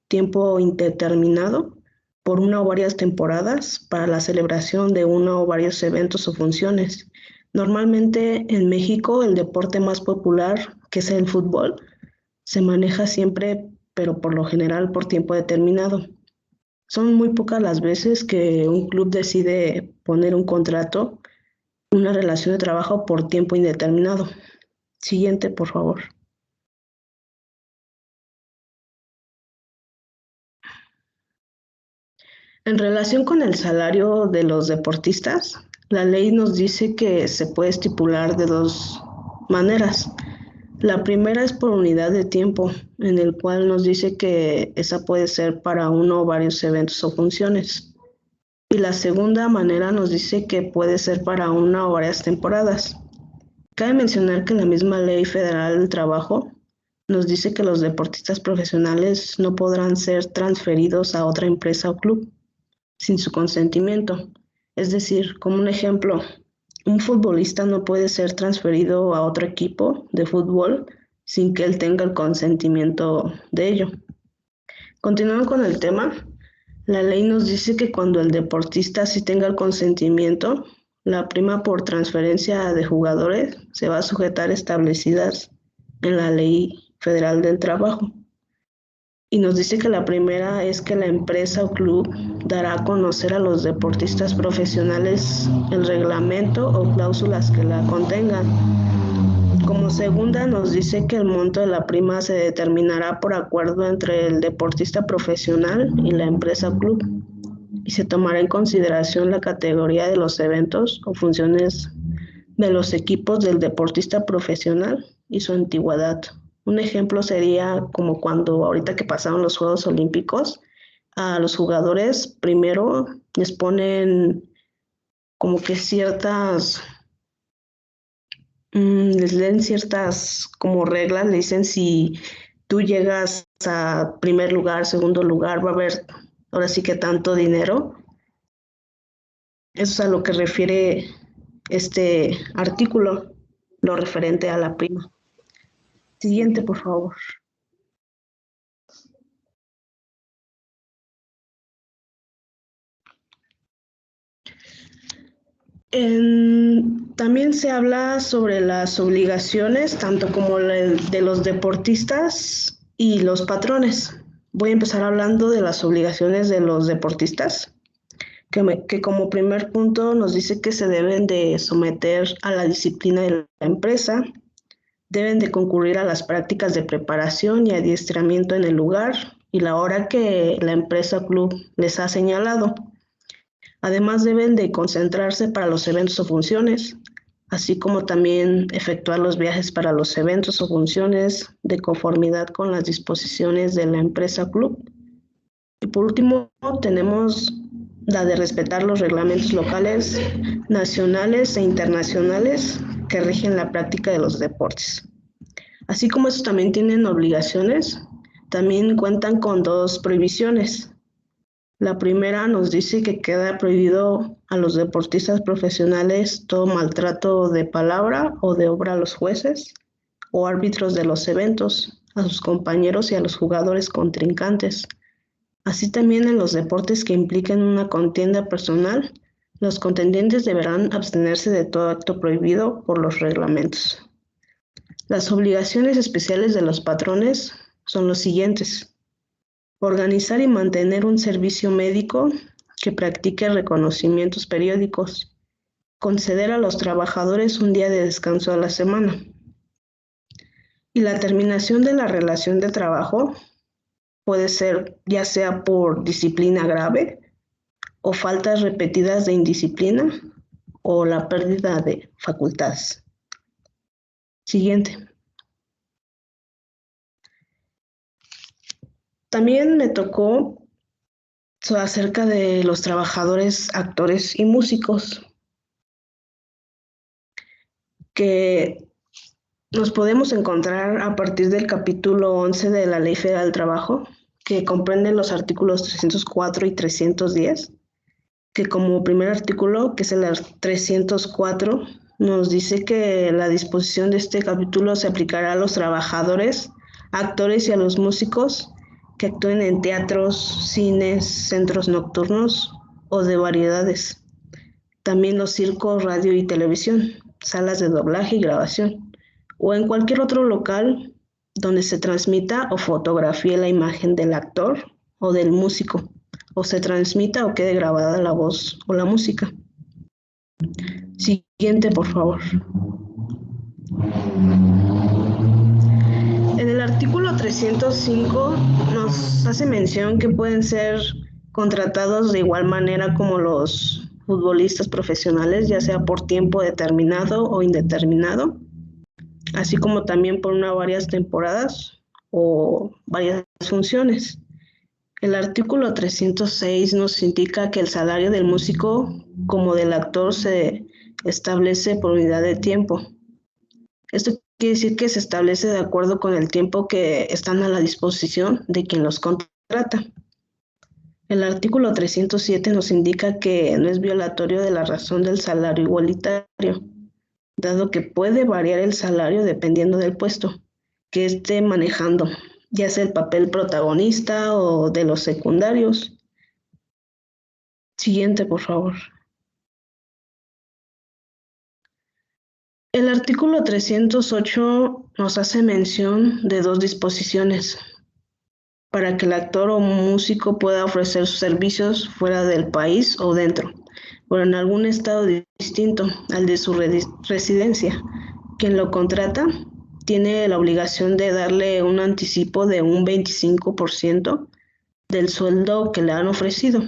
tiempo indeterminado, por una o varias temporadas, para la celebración de uno o varios eventos o funciones. Normalmente en México el deporte más popular, que es el fútbol, se maneja siempre, pero por lo general por tiempo determinado. Son muy pocas las veces que un club decide poner un contrato, una relación de trabajo por tiempo indeterminado. Siguiente, por favor. En relación con el salario de los deportistas, la ley nos dice que se puede estipular de dos maneras. La primera es por unidad de tiempo, en el cual nos dice que esa puede ser para uno o varios eventos o funciones. Y la segunda manera nos dice que puede ser para una o varias temporadas. Cabe mencionar que la misma Ley Federal del Trabajo nos dice que los deportistas profesionales no podrán ser transferidos a otra empresa o club sin su consentimiento. Es decir, como un ejemplo, un futbolista no puede ser transferido a otro equipo de fútbol sin que él tenga el consentimiento de ello. Continuando con el tema, la ley nos dice que cuando el deportista sí tenga el consentimiento, la prima por transferencia de jugadores se va a sujetar establecidas en la Ley Federal del Trabajo. Y nos dice que la primera es que la empresa o club dará a conocer a los deportistas profesionales el reglamento o cláusulas que la contengan. Como segunda nos dice que el monto de la prima se determinará por acuerdo entre el deportista profesional y la empresa o club y se tomará en consideración la categoría de los eventos o funciones de los equipos del deportista profesional y su antigüedad. Un ejemplo sería como cuando ahorita que pasaron los Juegos Olímpicos, a los jugadores primero les ponen como que les leen ciertas como reglas, le dicen si tú llegas a primer lugar, segundo lugar, va a haber ahora sí que tanto dinero. Eso es a lo que refiere este artículo, lo referente a la prima. Siguiente, por favor. También se habla sobre las obligaciones, tanto como de los deportistas y los patrones. Voy a empezar hablando de las obligaciones de los deportistas, que como primer punto nos dice que se deben de someter a la disciplina de la empresa, deben de concurrir a las prácticas de preparación y adiestramiento en el lugar y la hora que la empresa o club les ha señalado. Además, deben de concentrarse para los eventos o funciones, así como también efectuar los viajes para los eventos o funciones de conformidad con las disposiciones de la empresa o club. Y por último, tenemos la de respetar los reglamentos locales, nacionales e internacionales que rigen la práctica de los deportes. Así como estos también tienen obligaciones, también cuentan con dos prohibiciones. La primera nos dice que queda prohibido a los deportistas profesionales todo maltrato de palabra o de obra a los jueces o árbitros de los eventos, a sus compañeros y a los jugadores contrincantes. Así también en los deportes que impliquen una contienda personal, los contendientes deberán abstenerse de todo acto prohibido por los reglamentos. Las obligaciones especiales de los patrones son los siguientes: organizar y mantener un servicio médico que practique reconocimientos periódicos, conceder a los trabajadores un día de descanso a la semana. Y la terminación de la relación de trabajo puede ser ya sea por disciplina grave o faltas repetidas de indisciplina o la pérdida de facultades. Siguiente. También me tocó acerca de los trabajadores, actores y músicos, que nos podemos encontrar a partir del capítulo 11 de la Ley Federal del Trabajo, que comprende los artículos 304 y 310, que como primer artículo, que es el 304, nos dice que la disposición de este capítulo se aplicará a los trabajadores, actores y a los músicos que actúen en teatros, cines, centros nocturnos o de variedades. También los circos, radio y televisión, salas de doblaje y grabación, o en cualquier otro local donde se transmita o fotografíe la imagen del actor o del músico, o se transmita o quede grabada la voz o la música. Siguiente, por favor. En el artículo 305 nos hace mención que pueden ser contratados de igual manera como los futbolistas profesionales, ya sea por tiempo determinado o indeterminado, así como también por una o varias temporadas o varias funciones. El artículo 306 nos indica que el salario del músico como del actor se establece por unidad de tiempo. Esto quiere decir que se establece de acuerdo con el tiempo que están a la disposición de quien los contrata. El artículo 307 nos indica que no es violatorio de la razón del salario igualitario, dado que puede variar el salario dependiendo del puesto que esté manejando, ya sea el papel protagonista o de los secundarios. Siguiente, por favor. El artículo 308 nos hace mención de dos disposiciones para que el actor o músico pueda ofrecer sus servicios fuera del país o dentro, pero en algún estado distinto al de su residencia. Quien lo contrata tiene la obligación de darle un anticipo de un 25% del sueldo que le han ofrecido.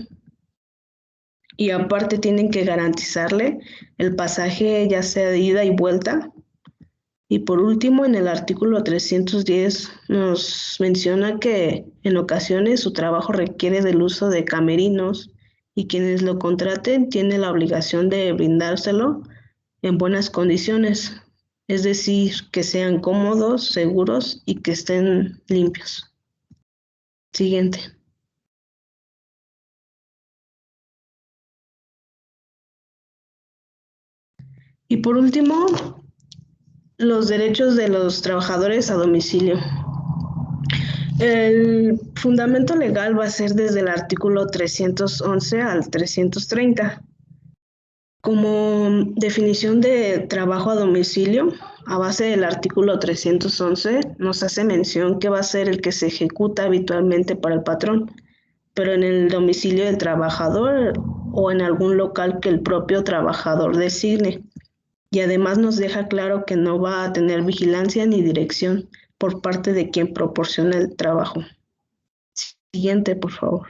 Y aparte tienen que garantizarle el pasaje, ya sea de ida y vuelta. Y por último, en el artículo 310 nos menciona que en ocasiones su trabajo requiere del uso de camerinos y quienes lo contraten tienen la obligación de brindárselo en buenas condiciones, es decir, que sean cómodos, seguros y que estén limpios. Siguiente. Y por último, los derechos de los trabajadores a domicilio. El fundamento legal va a ser desde el artículo 311 al 330. Como definición de trabajo a domicilio, a base del artículo 311, nos hace mención que va a ser el que se ejecuta habitualmente para el patrón, pero en el domicilio del trabajador o en algún local que el propio trabajador designe. Y además nos deja claro que no va a tener vigilancia ni dirección por parte de quien proporciona el trabajo. Siguiente, por favor.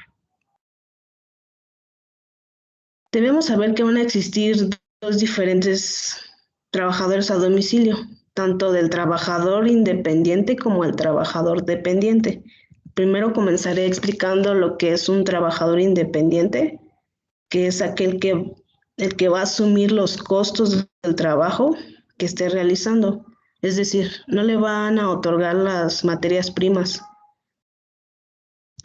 Debemos saber que van a existir dos diferentes trabajadores a domicilio, tanto del trabajador independiente como el trabajador dependiente. Primero comenzaré explicando lo que es un trabajador independiente, que es el que va a asumir los costos del trabajo que esté realizando. Es decir, no le van a otorgar las materias primas.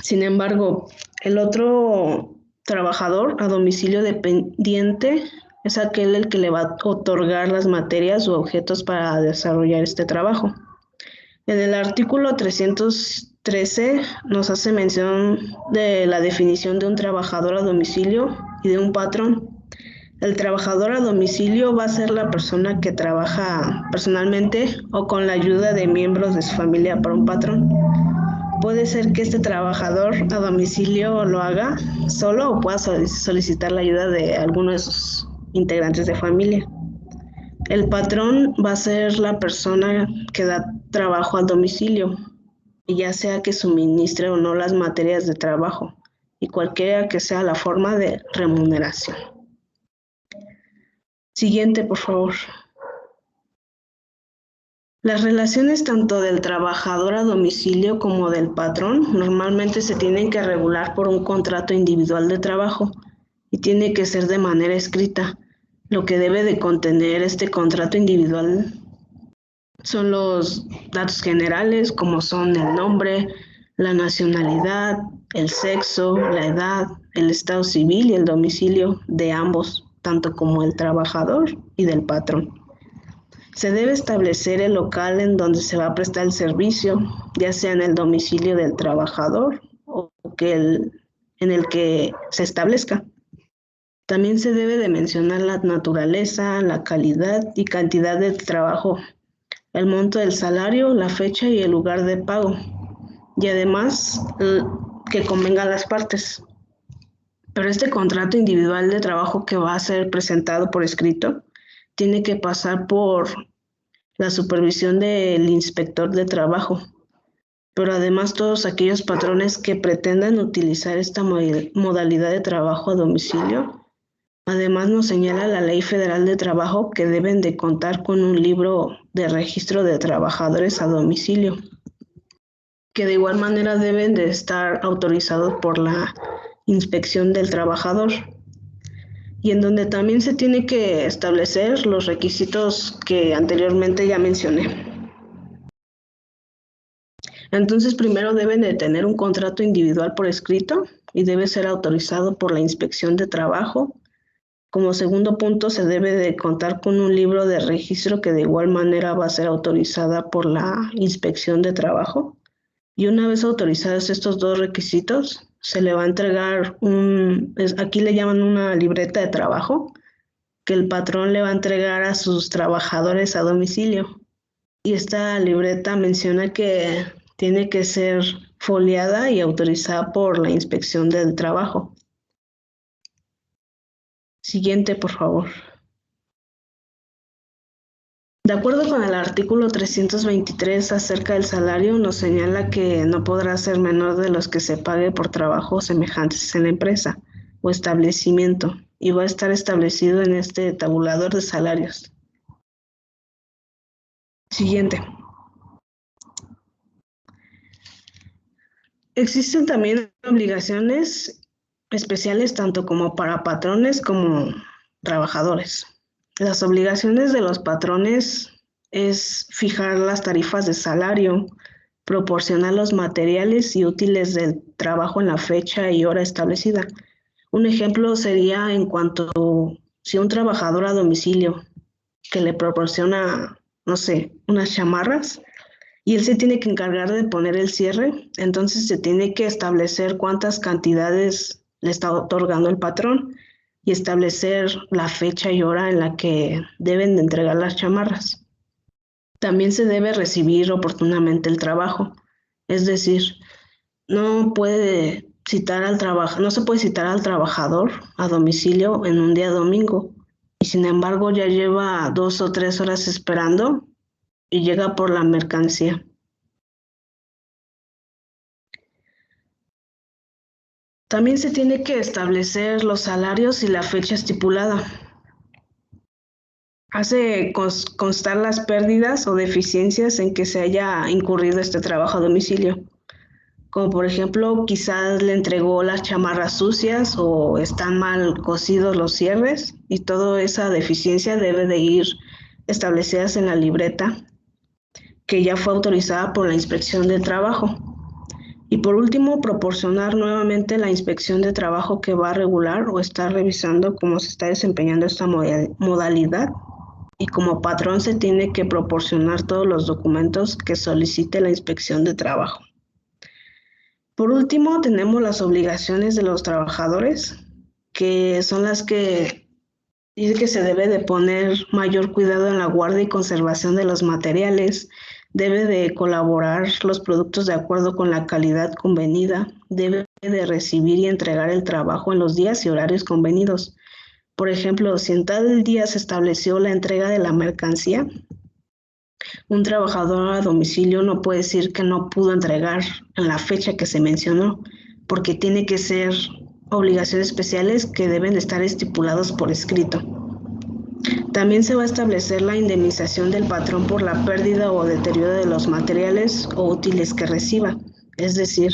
Sin embargo, el otro trabajador a domicilio dependiente es el que le va a otorgar las materias u objetos para desarrollar este trabajo. En el artículo 313 nos hace mención de la definición de un trabajador a domicilio y de un patrón. El trabajador a domicilio va a ser la persona que trabaja personalmente o con la ayuda de miembros de su familia para un patrón. Puede ser que este trabajador a domicilio lo haga solo o pueda solicitar la ayuda de alguno de sus integrantes de familia. El patrón va a ser la persona que da trabajo al domicilio, y ya sea que suministre o no las materias de trabajo, y cualquiera que sea la forma de remuneración. Siguiente, por favor. Las relaciones tanto del trabajador a domicilio como del patrón normalmente se tienen que regular por un contrato individual de trabajo y tiene que ser de manera escrita. Lo que debe de contener este contrato individual son los datos generales, como son el nombre, la nacionalidad, el sexo, la edad, el estado civil y el domicilio de ambos, tanto como el trabajador y del patrón. Se debe establecer el local en donde se va a prestar el servicio, ya sea en el domicilio del trabajador o en el que se establezca. También se debe de mencionar la naturaleza, la calidad y cantidad del trabajo, el monto del salario, la fecha y el lugar de pago, y además que convenga a las partes. Pero este contrato individual de trabajo que va a ser presentado por escrito tiene que pasar por la supervisión del inspector de trabajo. pero además todos aquellos patrones que pretendan utilizar esta modalidad de trabajo a domicilio. Además nos señala la Ley Federal de Trabajo que deben de contar con un libro de registro de trabajadores a domicilio, que de igual manera deben de estar autorizados por la Inspección del Trabajador, y en donde también se tiene que establecer los requisitos que anteriormente ya mencioné. Entonces, primero deben de tener un contrato individual por escrito y debe ser autorizado por la Inspección de Trabajo. Como segundo punto, se debe de contar con un libro de registro que de igual manera va a ser autorizada por la Inspección de Trabajo. Y una vez autorizados estos dos requisitos, se le va a entregar aquí le llaman una libreta de trabajo, que el patrón le va a entregar a sus trabajadores a domicilio. Y esta libreta menciona que tiene que ser foliada y autorizada por la Inspección del Trabajo. Siguiente, por favor. De acuerdo con el artículo 323 acerca del salario, nos señala que no podrá ser menor de los que se pague por trabajos semejantes en la empresa o establecimiento, y va a estar establecido en este tabulador de salarios. Siguiente. Existen también obligaciones especiales tanto como para patrones como trabajadores. Las obligaciones de los patrones es fijar las tarifas de salario, proporcionar los materiales y útiles del trabajo en la fecha y hora establecida. Un ejemplo sería en cuanto si un trabajador a domicilio que le proporciona, no sé, unas chamarras, y él se tiene que encargar de poner el cierre, entonces se tiene que establecer cuántas cantidades le está otorgando el patrón y establecer la fecha y hora en la que deben de entregar las chamarras. También se debe recibir oportunamente el trabajo, es decir, no se puede citar al trabajador a domicilio en un día domingo y sin embargo ya lleva 2 o 3 horas esperando y llega por la mercancía. También se tiene que establecer los salarios y la fecha estipulada. Hace constar las pérdidas o deficiencias en que se haya incurrido este trabajo a domicilio. Como por ejemplo, quizás le entregó las chamarras sucias o están mal cosidos los cierres, y toda esa deficiencia debe de ir establecidas en la libreta que ya fue autorizada por la Inspección de Trabajo. Y por último, proporcionar nuevamente la Inspección de Trabajo que va a regular o está revisando cómo se está desempeñando esta modalidad. Y como patrón se tiene que proporcionar todos los documentos que solicite la Inspección de Trabajo. Por último, tenemos las obligaciones de los trabajadores, que son las que dice que se debe de poner mayor cuidado en la guardia y conservación de los materiales, debe de colaborar los productos de acuerdo con la calidad convenida, debe de recibir y entregar el trabajo en los días y horarios convenidos. Por ejemplo, si en tal día se estableció la entrega de la mercancía, un trabajador a domicilio no puede decir que no pudo entregar en la fecha que se mencionó, porque tiene que ser obligaciones especiales que deben de estar estipulados por escrito. También se va a establecer la indemnización del patrón por la pérdida o deterioro de los materiales o útiles que reciba. Es decir,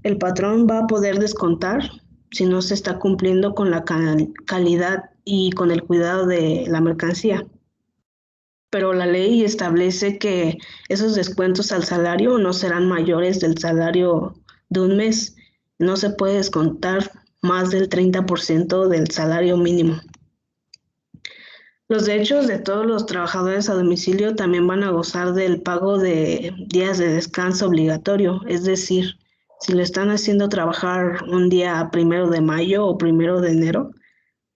el patrón va a poder descontar si no se está cumpliendo con la calidad y con el cuidado de la mercancía. Pero la ley establece que esos descuentos al salario no serán mayores del salario de un mes. No se puede descontar más del 30% del salario mínimo. Los derechos de todos los trabajadores a domicilio también van a gozar del pago de días de descanso obligatorio, es decir, si lo están haciendo trabajar un día 1 de mayo o 1 de enero,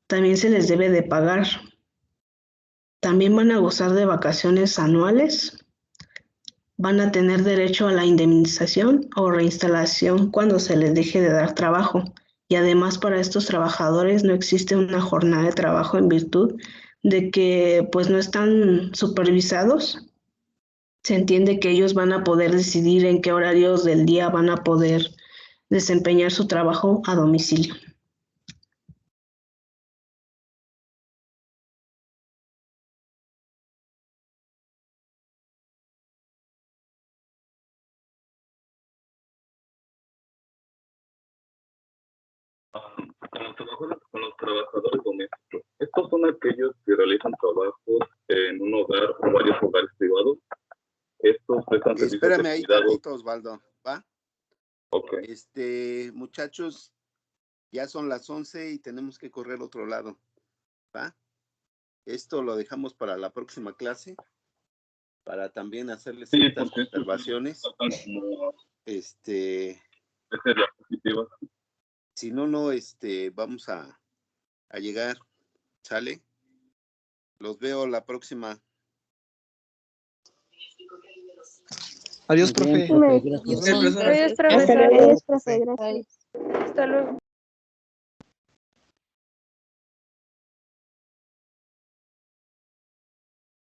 también se les debe de pagar. También van a gozar de vacaciones anuales, van a tener derecho a la indemnización o reinstalación cuando se les deje de dar trabajo. Y además para estos trabajadores no existe una jornada de trabajo en virtud de que pues no están supervisados se entiende que ellos van a poder decidir en qué horarios del día van a poder desempeñar su trabajo a domicilio. Con los trabajadores domésticos. Estos son aquellos que realizan trabajos en un hogar o varios hogares privados. Estos prestan servicios Espérame de ahí cuidado. tantito, Osvaldo, ¿va? Ok. Muchachos, ya son las 11 y tenemos que correr otro lado, ¿va? Esto lo dejamos para la próxima clase, para también hacerles ciertas observaciones. Si no, vamos a llegar, ¿sale? Los veo la próxima. Adiós, Muy bien, profe. profe, gracias. Adiós, profesor. Adiós, Hasta luego. profesor. Gracias. Hasta luego.